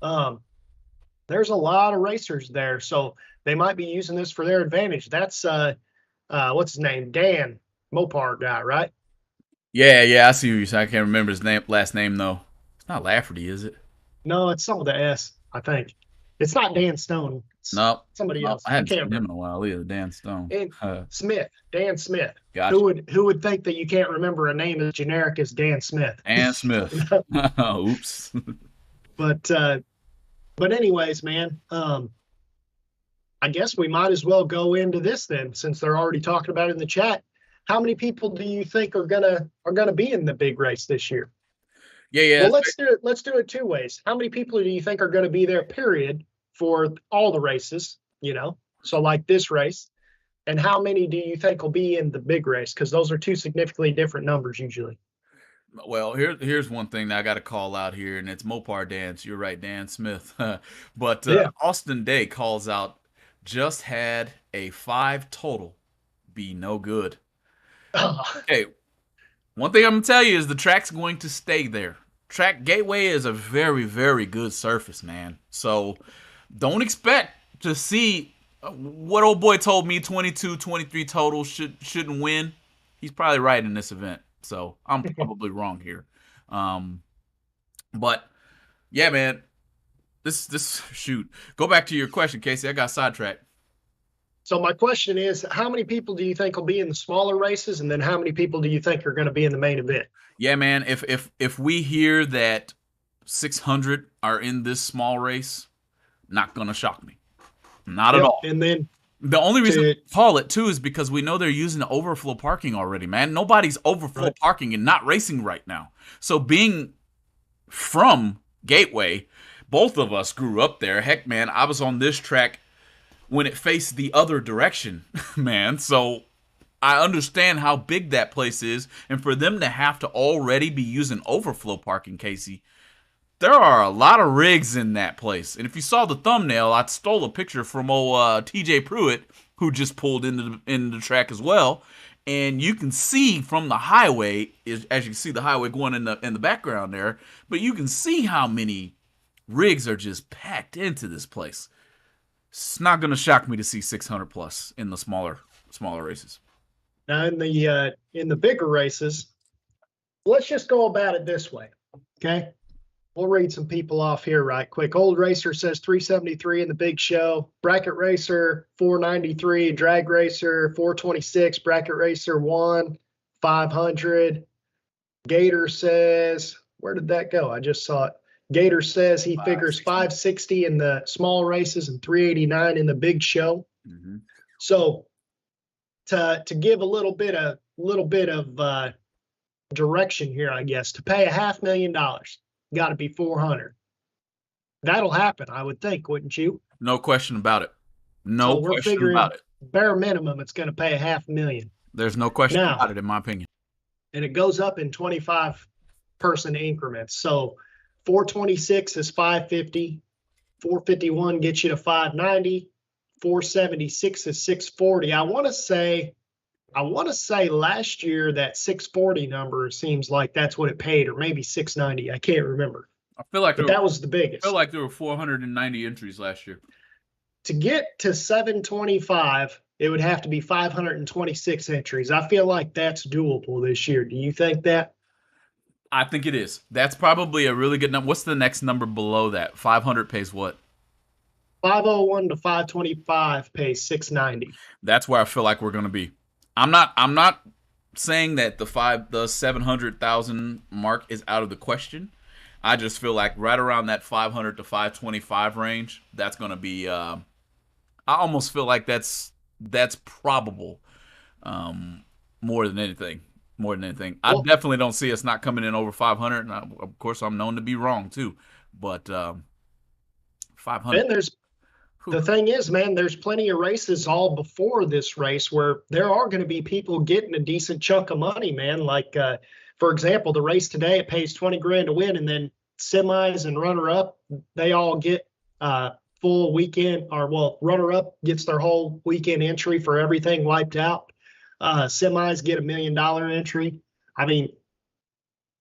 There's a lot of racers there, so they might be using this for their advantage. That's what's his name? Dan Mopar guy, right? Yeah, I see what you're saying. I can't remember his last name though. It's not Lafferty, is it? No, it's some of the S, I think. It's not Dan Stone. No, somebody else. I haven't seen him in a while either. Dan Stone. And Dan Smith. Gotcha. Who would think that you can't remember a name as generic as Dan Smith? Dan Smith. Oops. But anyways, man, I guess we might as well go into this then, since they're already talking about it in the chat. How many people do you think are gonna be in the big race this year? Yeah. Well, let's do it two ways. How many people do you think are going to be there, period, for all the races, so like this race? And how many do you think will be in the big race? Because those are two significantly different numbers usually. Well, here's one thing that I got to call out here, and it's Mopar Dance. You're right, Dan Smith. But Yeah. Austin Day calls out, just had a 5 total, be no good. Okay, one thing I'm gonna tell you is the track's going to stay there. Track Gateway is a very, very good surface, man. So don't expect to see what old boy told me 22, 23 total shouldn't win. He's probably right in this event. So I'm probably wrong here. But yeah, man, this shoot. Go back to your question, Casey. I got sidetracked. So my question is, how many people do you think will be in the smaller races, and then how many people do you think are going to be in the main event? Yeah, man. If we hear that 600 are in this small race, not gonna shock me. Not at all. And then the only reason we call it too is because we know they're using the overflow parking already, man. Nobody's overflow parking and not racing right now. So being from Gateway, both of us grew up there. Heck, man, I was on this track when it faced the other direction, man. So I understand how big that place is, and for them to have to already be using overflow parking, Casey, there are a lot of rigs in that place. And if you saw the thumbnail, I stole a picture from old TJ Pruitt, who just pulled into the track as well. And you can see from the highway, as you can see the highway going in the background there, but you can see how many rigs are just packed into this place. It's not going to shock me to see 600 plus in the smaller races. Now in the bigger races, let's just go about it this way, okay? We'll read some people off here right quick. Old Racer says 373 in the big show. Bracket Racer 493. Drag Racer 426. Bracket Racer 1 500. Gator says, where did that go? I just saw it. Gator says he figures 560 in the small races and 389 in the big show. Mm-hmm. So to give a little bit of direction here, I guess, to pay $500,000. Got to be 400. That'll happen, I would think, wouldn't you? No question about it. No question about it. Bare minimum, it's going to pay $500,000. There's no question about it, in my opinion. And it goes up in 25-person increments. So 426 is 550. 451 gets you to 590. 476 is 640. I want to say last year that 640 number seems like that's what it paid, or maybe 690. I can't remember. I feel like that was the biggest. I feel like there were 490 entries last year. To get to 725, it would have to be 526 entries. I feel like that's doable this year. Do you think that? I think it is. That's probably a really good number. What's the next number below that? 500 pays what? 501 to 525 pays 690. That's where I feel like we're going to be. I'm not saying that the 700,000 mark is out of the question. I just feel like right around that 500 to 525 range, that's going to be I almost feel like that's probable more than anything. I definitely don't see us not coming in over 500, and of course I'm known to be wrong too. But 500. And the thing is, man, there's plenty of races all before this race where there are going to be people getting a decent chunk of money, man. Like, for example, the race today, it pays $20,000 to win, and then semis and runner-up, they all get full weekend, runner-up gets their whole weekend entry for everything wiped out. Semis get $1 million entry. I mean,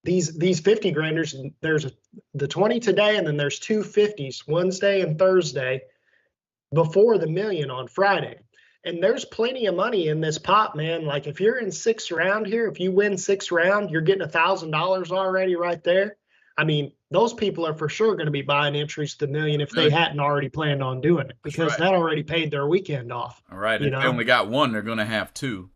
these 50-granders, there's the 20 today, and then there's 2 50s Wednesday and Thursday, before the $1 million on Friday. And there's plenty of money in this pot, man. Like if you're in 6th round here, if you win 6th round, you're getting $1,000 already right there. I mean, those people are for sure going to be buying entries to the $1 million if they hadn't already planned on doing it, because that already paid their weekend off. All right. If they only got one, they're going to have 2,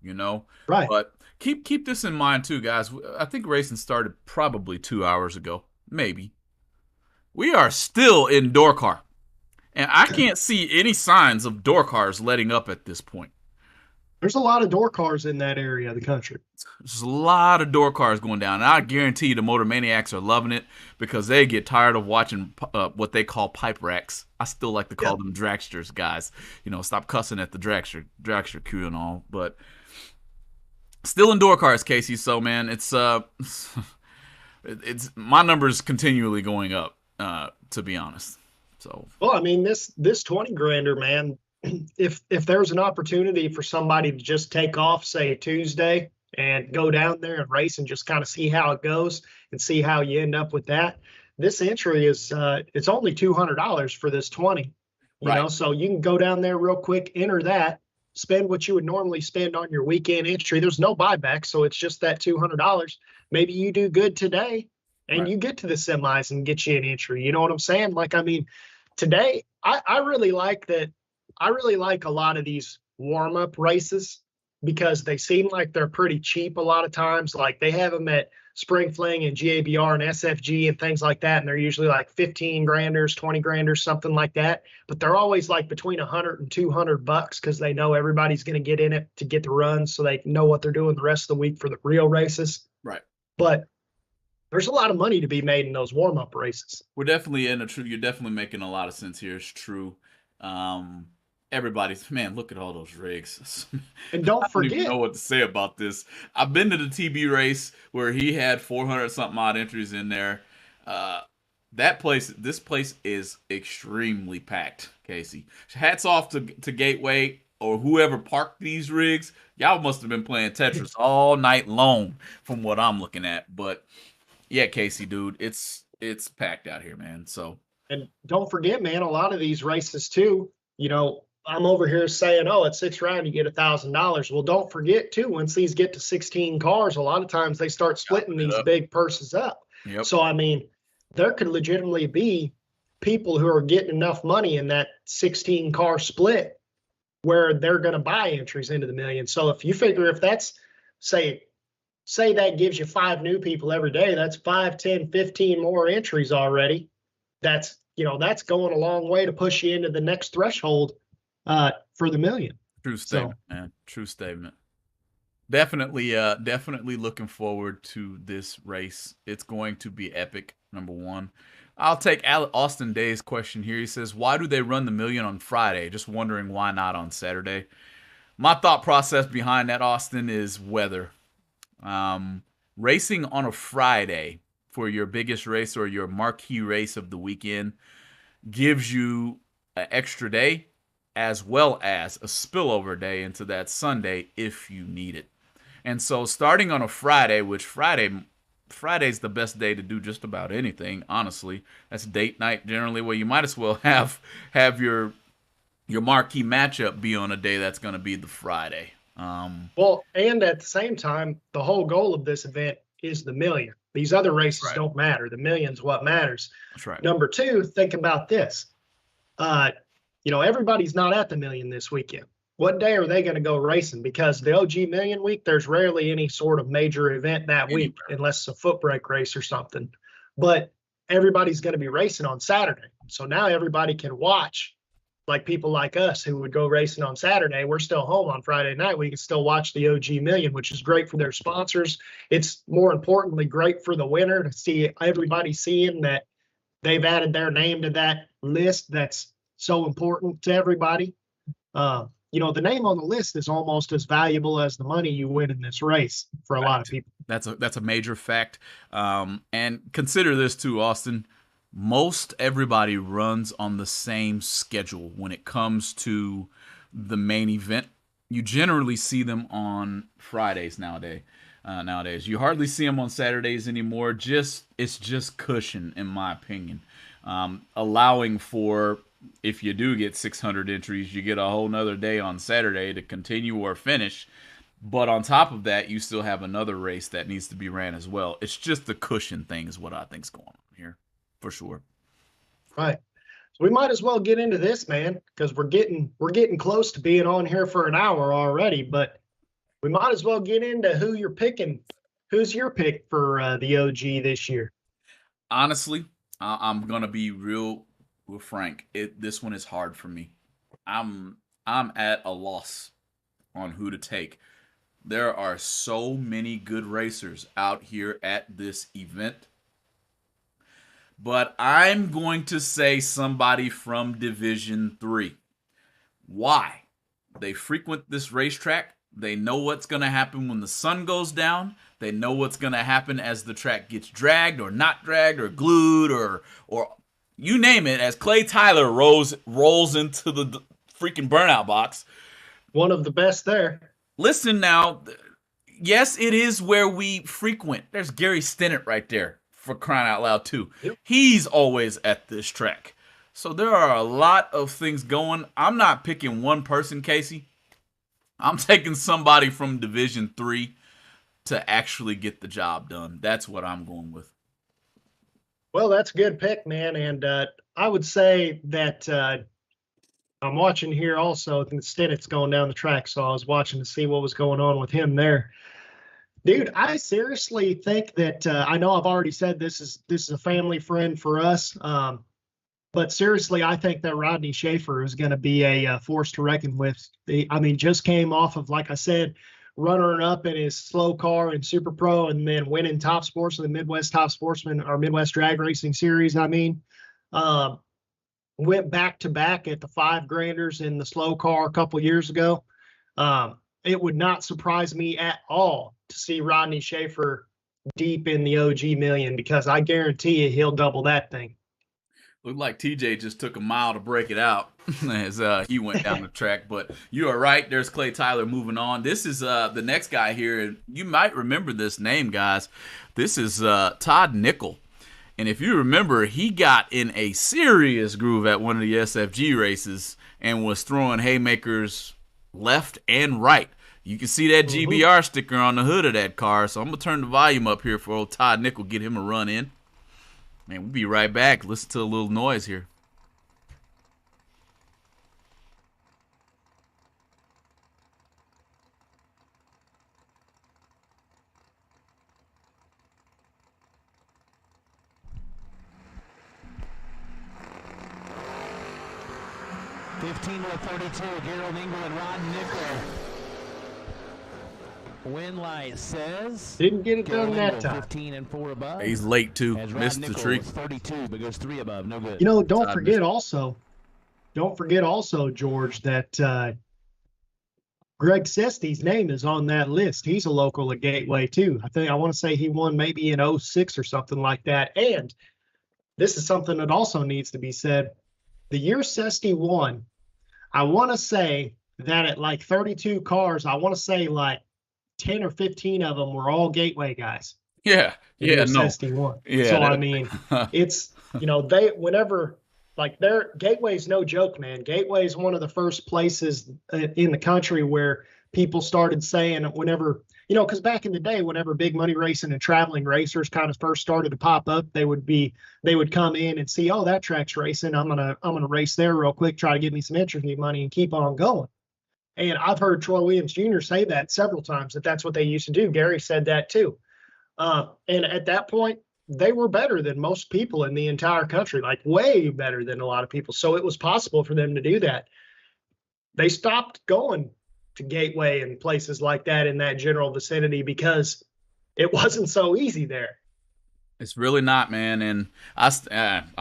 Right. But keep this in mind too, guys. I think racing started probably 2 hours ago, maybe. We are still in door car. And I can't see any signs of door cars letting up at this point. There's a lot of door cars in that area of the country. There's a lot of door cars going down, and I guarantee you the Motor Maniacs are loving it because they get tired of watching what they call pipe racks. I still like to call them dragsters, guys. Stop cussing at the dragster crew and all, but still in door cars, Casey. So man, it's my numbers continually going up, to be honest. So well, I mean, this 20 grander, man, if there's an opportunity for somebody to just take off, say Tuesday, and go down there and race and just kind of see how it goes and see how you end up with that, this entry is it's only $200 for this 20. So you can go down there real quick, enter that, spend what you would normally spend on your weekend entry. There's no buyback, so it's just that $200. Maybe you do good today and you get to the semis and get you an entry. You know what I'm saying? Like, I mean, today I really like that. I really like a lot of these warm-up races because they seem like they're pretty cheap a lot of times. Like they have them at Spring Fling and GABR and SFG and things like that, and they're usually like 15 granders, 20 granders, something like that. But they're always like between 100 and 200 bucks because they know everybody's going to get in it to get the runs, so they know what they're doing the rest of the week for the real races. Right. But there's a lot of money to be made in those warm-up races. We're definitely in a true. You're definitely making a lot of sense here. It's true. Everybody's, man, look at all those rigs. And don't I don't even forget, know what to say about this. I've been to the TB race where he had 400 something odd entries in there. This place is extremely packed, Casey. Hats off to Gateway or whoever parked these rigs. Y'all must have been playing Tetris all night long from what I'm looking at. But yeah, Casey, dude, it's packed out here, man. So, and don't forget, man, a lot of these races too, I'm over here saying, oh, at 6th round, you get $1,000. Well, don't forget too, once these get to 16 cars, a lot of times they start splitting these big purses up. Yep. So, I mean, there could legitimately be people who are getting enough money in that 16 car split where they're going to buy entries into the million. So if you figure if that's, say that gives you 5 new people every day, that's 5, 10, 15 more entries already. That's going a long way to push you into the next threshold for the million. True statement, man. True statement. Definitely looking forward to this race. It's going to be epic, number one. I'll take Austin Day's question here. He says, why do they run the million on Friday? Just wondering why not on Saturday. My thought process behind that, Austin, is weather. Racing on a Friday for your biggest race or your marquee race of the weekend gives you an extra day as well as a spillover day into that Sunday if you need it. And so starting on a Friday, which Friday's the best day to do just about anything, honestly. That's date night generally, where you might as well have your marquee matchup be on a day that's going to be the Friday. Well, and at the same time, the whole goal of this event is the million. These other races don't matter. The million's what matters. That's right. Number two, think about this. Everybody's not at the million this weekend. What day are they going to go racing? Because the OG Million Week, there's rarely any sort of major event that week, unless it's a foot brake race or something. But everybody's going to be racing on Saturday. So now everybody can watch, like people like us who would go racing on Saturday. We're still home on Friday night. We can still watch the OG Million, which is great for their sponsors. It's more importantly great for the winner to see everybody seeing that they've added their name to that list that's so important to everybody. The name on the list is almost as valuable as the money you win in this race for a lot of people. That's a major fact. And consider this too, Austin. Most everybody runs on the same schedule when it comes to the main event. You generally see them on Fridays nowadays. You hardly see them on Saturdays anymore. It's just cushion, in my opinion. Allowing for, if you do get 600 entries, you get a whole nother day on Saturday to continue or finish. But on top of that, you still have another race that needs to be ran as well. It's just the cushion thing is what I think's going on here, for sure. Right. So we might as well get into this, man, because we're getting close to being on here for an hour already. But we might as well get into who you're picking. Who's your pick for the OG this year? Honestly, I'm gonna be real frank. This one is hard for me. I'm at a loss on who to take. There are so many good racers out here at this event. But I'm going to say somebody from Division 3. Why? They frequent this racetrack. They know what's going to happen when the sun goes down. They know what's going to happen as the track gets dragged or not dragged or glued or you name it. As Clay Tyler rolls into the freaking burnout box. One of the best there. Listen now. Yes, it is where we frequent. There's Gary Stennett right there, for crying out loud, too. Yep. He's always at this track. So there are a lot of things going. I'm not picking one person, Casey. I'm taking somebody from Division 3 to actually get the job done. That's what I'm going with. Well, that's a good pick, man. And I would say that I'm watching here also. Stenett's going down the track, so I was watching to see what was going on with him there. Dude, I seriously think that I know I've already said this is a family friend for us, but seriously, I think that Rodney Schaefer is going to be a force to reckon with. Just came off of, like I said, runner up in his slow car in Super Pro and then winning top sports in the Midwest Top Sportsman or Midwest Drag Racing Series. Went back to back at the 5 granders in the slow car a couple years ago. It would not surprise me at all to see Rodney Schaefer deep in the OG million, because I guarantee you he'll double that thing. Looked like TJ just took a mile to break it out as he went down the track. But you are right. There's Clay Tyler moving on. This is the next guy here. And you might remember this name, guys. This is Todd Nickel. And if you remember, he got in a serious groove at one of the SFG races and was throwing haymakers left and right. You can see that GBR sticker on the hood of that car. So I'm going to turn the volume up here for old Todd Nickel, get him a run in. Man, we'll be right back. Listen to a little noise here. (15:32), Gerald Engel and Rod Nickel. Win light says didn't get it done that time. 15 and 4 above. He's late too. Missed the tree. 32, but goes 3 above. No good. Don't forget also, George, that Greg Sestie's name is on that list. He's a local at Gateway too. I want to say he won maybe in 06 or something like that. And this is something that also needs to be said. The year Sestie won, I want to say that at like 32 cars, I want to say like 10 or 15 of them were all Gateway guys. Yeah. Yeah. No. Won. Yeah. So, it's, Gateway's no joke, man. Gateway is one of the first places in the country where people started saying whenever, because back in the day, whenever big money racing and traveling racers kind of first started to pop up, they would come in and see, oh, that track's racing. I'm gonna race there real quick, try to get me some entry money and keep on going. And I've heard Troy Williams Jr. say that several times, that's what they used to do. Gary said that too. And at that point, they were better than most people in the entire country, like way better than a lot of people. So it was possible for them to do that. They stopped going to Gateway and places like that in that general vicinity because it wasn't so easy there. It's really not, man. And I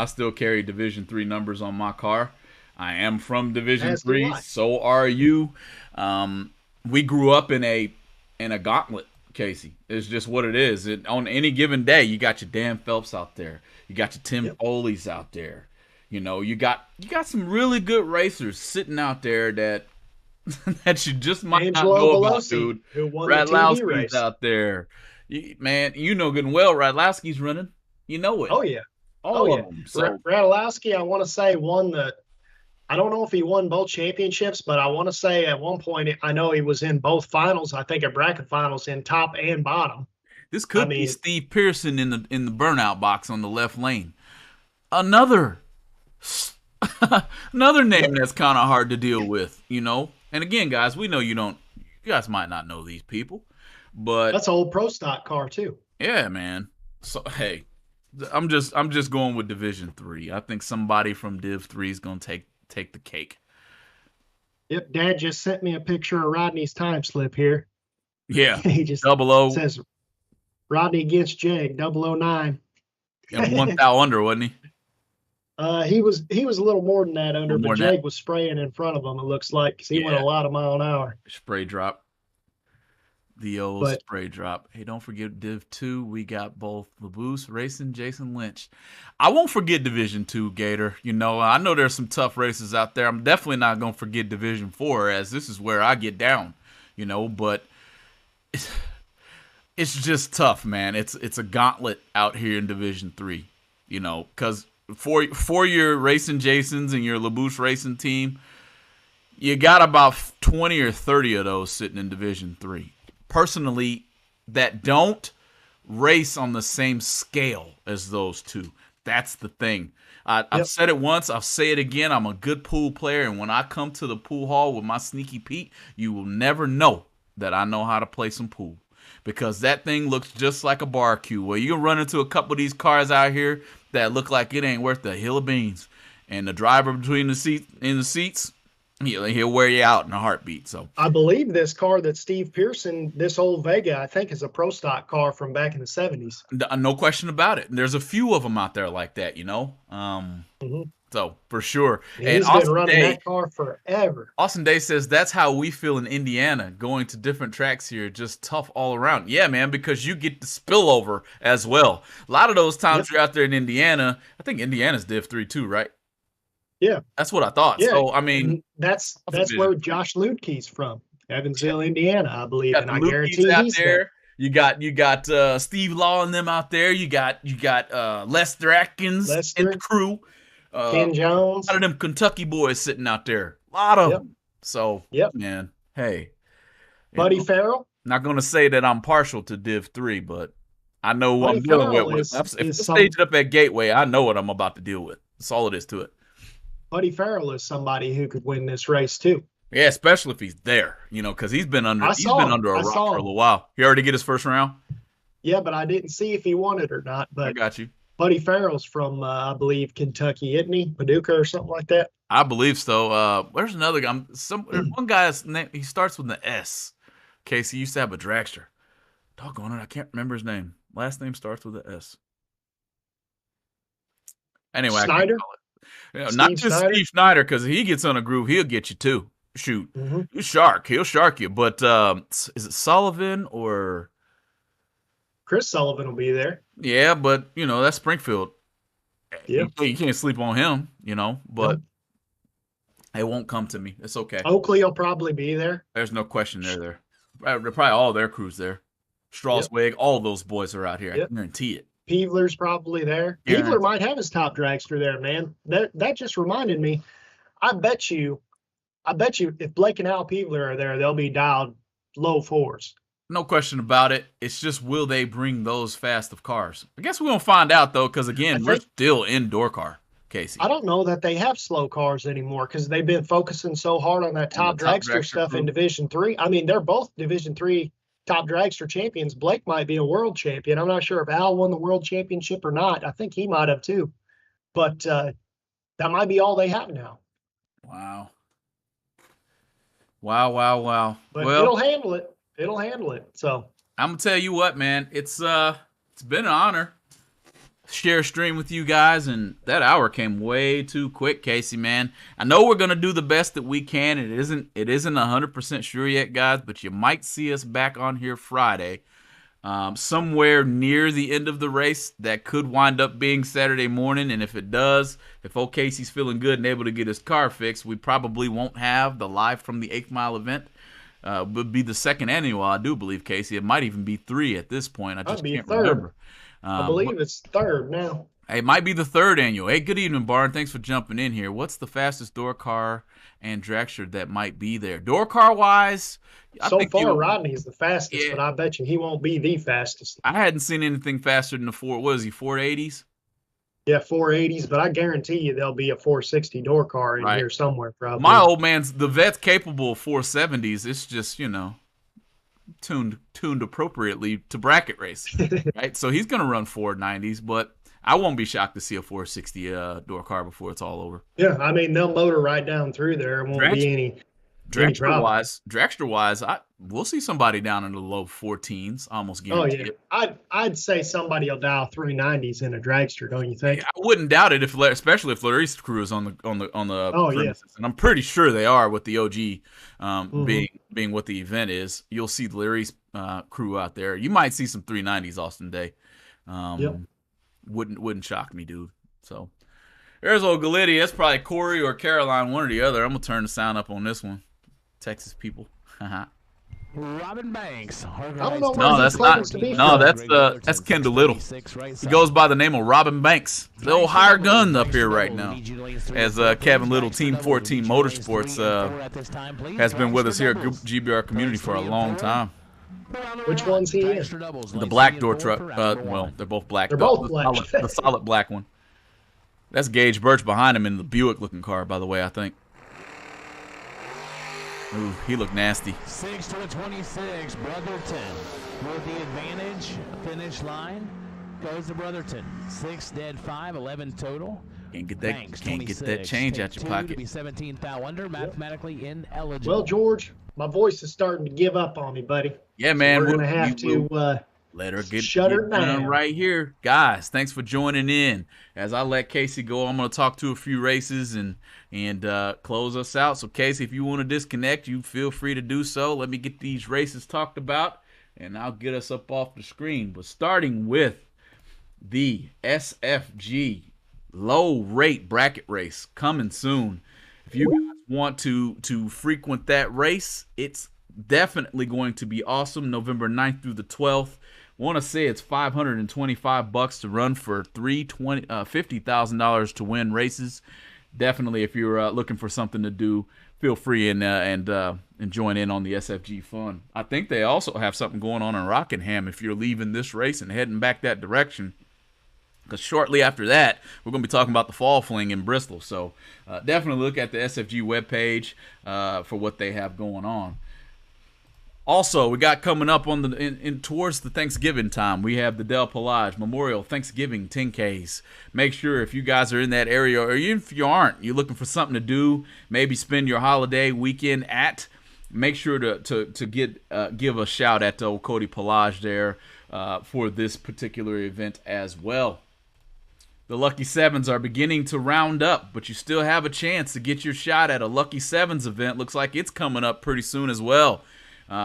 still carry Division 3 numbers on my car. I am from Division 3. So are you. We grew up in a gauntlet, Casey. It's just what it is. On any given day, you got your Dan Phelps out there. You got your Tim Foley's out there. You got some really good racers sitting out there that you just might Angelo not know Belosi, about, dude. who won Radlowski's the TV race out there. Man, you know good and well Radlowski's running. You know it. Oh, yeah. All of them. So, Radlowski, I want to say, I don't know if he won both championships, but I want to say at one point, I know he was in both finals, I think at bracket finals, in top and bottom. This could be Steve Pearson in the burnout box on the left lane. Another name that's kind of hard to deal with, And again, guys, we know you guys might not know these people, but that's an old pro stock car too. Yeah, man. So hey, I'm just going with Division 3. I think somebody from Div 3 is gonna take the cake. Yep, Dad just sent me a picture of Rodney's time slip here. Yeah, He just 00 says Rodney against Jag 009. and 1 foul under, wasn't he? He was a little more than that under, More but than that. Jag was spraying in front of him. It looks like 'cause he went Yeah. a lot of mile an hour. Spray drop. The old But- spray drop. Hey, don't forget Div 2. We got both Laboose racing Jason Lynch. I won't forget Division 2, Gator. You know, I know there's some tough races out there. I'm definitely not going to forget Division 4, as this is where I get down, you know, but it's just tough, man. It's a gauntlet out here in Division 3, you know, because for your racing Jasons and your Laboose racing team, you got about 20 or 30 of those sitting in Division 3. Personally, that don't race on the same scale as those two. That's the thing. I've said it once. I'll say it again. I'm a good pool player, and when I come to the pool hall with my Sneaky Pete, you will never know that I know how to play some pool, because that thing looks just like a bar queue. Where you can run into a couple of these cars out here that look like it ain't worth a hill of beans, and the driver between the seats, he'll wear you out in a heartbeat. So I believe this car that Steve Pearson, this old Vega, I think is a pro stock car from back in the 70s. no question about it. There's a few of them out there like that, you know. So for sure. He's been running that car forever. Austin Day says that's how we feel in Indiana, going to different tracks here, just tough all around. Yeah, man, because you get the spillover as well. A lot of those times you're out there in Indiana. I think Indiana's Div 3 too, right? Yeah, that's what I thought. Yeah. So I mean, that's where Josh Ludke's from, Evansville, Indiana, I believe, and I guarantee he's there. You got Steve Law and them out there. You got Lester Atkins and the crew. Ken Jones. A lot of them Kentucky boys sitting out there. A lot of them. So man, hey, Buddy Farrell. Not going to say that I'm partial to Div 3, but I know what I'm dealing with. If I stage it up at Gateway, I know what I'm about to deal with. That's all it is to it. Buddy Farrell is somebody who could win this race too. Yeah, especially if he's there, you know, because he's been under a rock for a little while. He already get his first round? Yeah, but I didn't see if he won it or not. But I got you. Buddy Farrell's from, I believe, Kentucky, isn't he? Paducah or something like that. I believe so. Where's another guy? There's one guy's name. He starts with an S. Casey used to have a dragster. Doggone it, I can't remember his name. Last name starts with an S. Anyway, Snyder. Not just Snyder? Steve Snyder, because he gets on a groove, he'll get you too. Shoot, he'll shark you. But is it Sullivan or Chris Sullivan will be there? Yeah, but you know that's Springfield. Yeah, you can't sleep on him, you know. But it won't come to me. It's okay. Oakley will probably be there. There's no question they're there. Probably all their crews there. Straswig, all those boys are out here. I guarantee it. Peevler's probably there. Peevler might have his top dragster there, man. That just reminded me. I bet you if Blake and Al Peevler are there, they'll be dialed low fours. No question about it. It's just, will they bring those fast of cars? I guess we're going to find out, though, because, again, we're still indoor car, Casey. I don't know that they have slow cars anymore because they've been focusing so hard on that top dragster stuff in Division 3. I mean, they're both Division 3 top dragster champions. Blake might be a world champion. I'm not sure if Al won the world championship or not. I think he might have too. But that might be all they have now. Wow. But it'll handle it. So I'm gonna tell you what, man. It's been an honor to share a stream with you guys, and that hour came way too quick, Casey, man. I know we're gonna do the best that we can. It isn't 100% sure yet, guys, but you might see us back on here Friday, somewhere near the end of the race. That could wind up being Saturday morning, and if it does, if old Casey's feeling good and able to get his car fixed, we probably won't have the live from the 8th Mile event. Would be the second annual, I do believe, Casey. It might even be 3 at this point. I just can't remember. I believe it's 3rd now. It might be the 3rd annual. Hey, good evening, Barn. Thanks for jumping in here. What's the fastest door car and dragster that might be there? Door car wise, so far Rodney's the fastest, but I bet you he won't be the fastest. I hadn't seen anything faster than the 480s? Yeah, 480s, but I guarantee you there'll be a 460 door car in here somewhere probably. My old man's, the vet's capable of 470s. It's just, you know, tuned appropriately to bracket race, right? So he's going to run 490s, but I won't be shocked to see a 460 door car before it's all over. Yeah, I mean, they'll motor right down through there. It won't be any Any drama. Dragster wise, we'll see somebody down in the low 14s, almost Oh guarantee yeah, it. I'd say somebody will dial 390s in a dragster, don't you think? I wouldn't doubt it especially if Larry's crew is on the Oh, premises, and I'm pretty sure they are with the OG Mhm. being what the event is. You'll see Larry's crew out there. You might see some 390s Austin Day. Yep. Wouldn't shock me, dude. So there's old Galitti. That's probably Corey or Caroline, one or the other. I'm gonna turn the sound up on this one. Texas people. Robin Banks. I don't know No, where that's he not. claims to be No, from. that's Kendall Little. He goes by the name of Robin Banks. The old higher gun up here right now. As Kevin Little, Team 14 Motorsports, has been with us here at GBR community for a long time. Which one's he in? The black door truck. Well, they're both black. They're both black. The solid black one. That's Gage Birch behind him in the Buick-looking car, by the way, I think. Ooh, he looked nasty. 6 to a 26, Brotherton with the advantage. Finish line goes to Brotherton. 6 dead 5, 11 total. Can't get that change out your pocket. To be 17th out under, mathematically ineligible. Well, George, my voice is starting to give up on me, buddy. Yeah, man. So we're gonna have to let her get shut her down right here. Guys, thanks for joining in. As I let Casey go, I'm going to talk to a few races and close us out. So, Casey, if you want to disconnect, you feel free to do so. Let me get these races talked about, and I'll get us up off the screen. But starting with the SFG low rate bracket race coming soon. If you guys want to frequent that race, it's definitely going to be awesome. November 9th through the 12th. Want to say it's $525 to run for $50,000 to win races. Definitely, if you're looking for something to do, feel free and join in on the SFG fun. I think they also have something going on in Rockingham if you're leaving this race and heading back that direction. Because shortly after that, we're going to be talking about the Fall Fling in Bristol. So definitely look at the SFG webpage for what they have going on. Also, we got coming up on the towards the Thanksgiving time, we have the Del Pelage Memorial Thanksgiving 10Ks. Make sure if you guys are in that area, or even if you aren't, you're looking for something to do, maybe spend your holiday weekend at, make sure to give a shout at old Cody Pelage there for this particular event as well. The Lucky Sevens are beginning to round up, but you still have a chance to get your shot at a Lucky Sevens event. Looks like it's coming up pretty soon as well.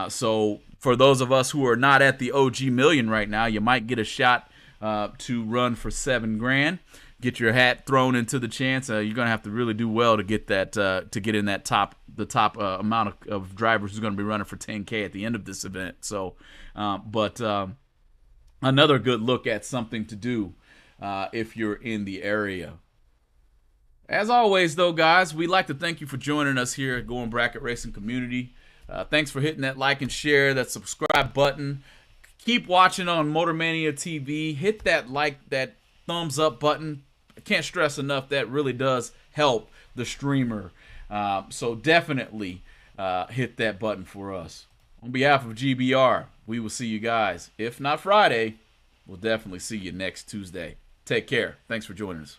So for those of us who are not at the OG Million right now, you might get a shot to run for $7,000. Get your hat thrown into the chance. You're gonna have to really do well to get that to get in that top amount of drivers who's gonna be running for 10K at the end of this event. So, but another good look at something to do if you're in the area. As always, though, guys, we'd like to thank you for joining us here at Going Bracket Racing Community. Thanks for hitting that like and share, that subscribe button. Keep watching on Motor Mania TV. Hit that that thumbs up button. I can't stress enough, that really does help the streamer. So definitely hit that button for us. On behalf of GBR, we will see you guys. If not Friday, we'll definitely see you next Tuesday. Take care. Thanks for joining us.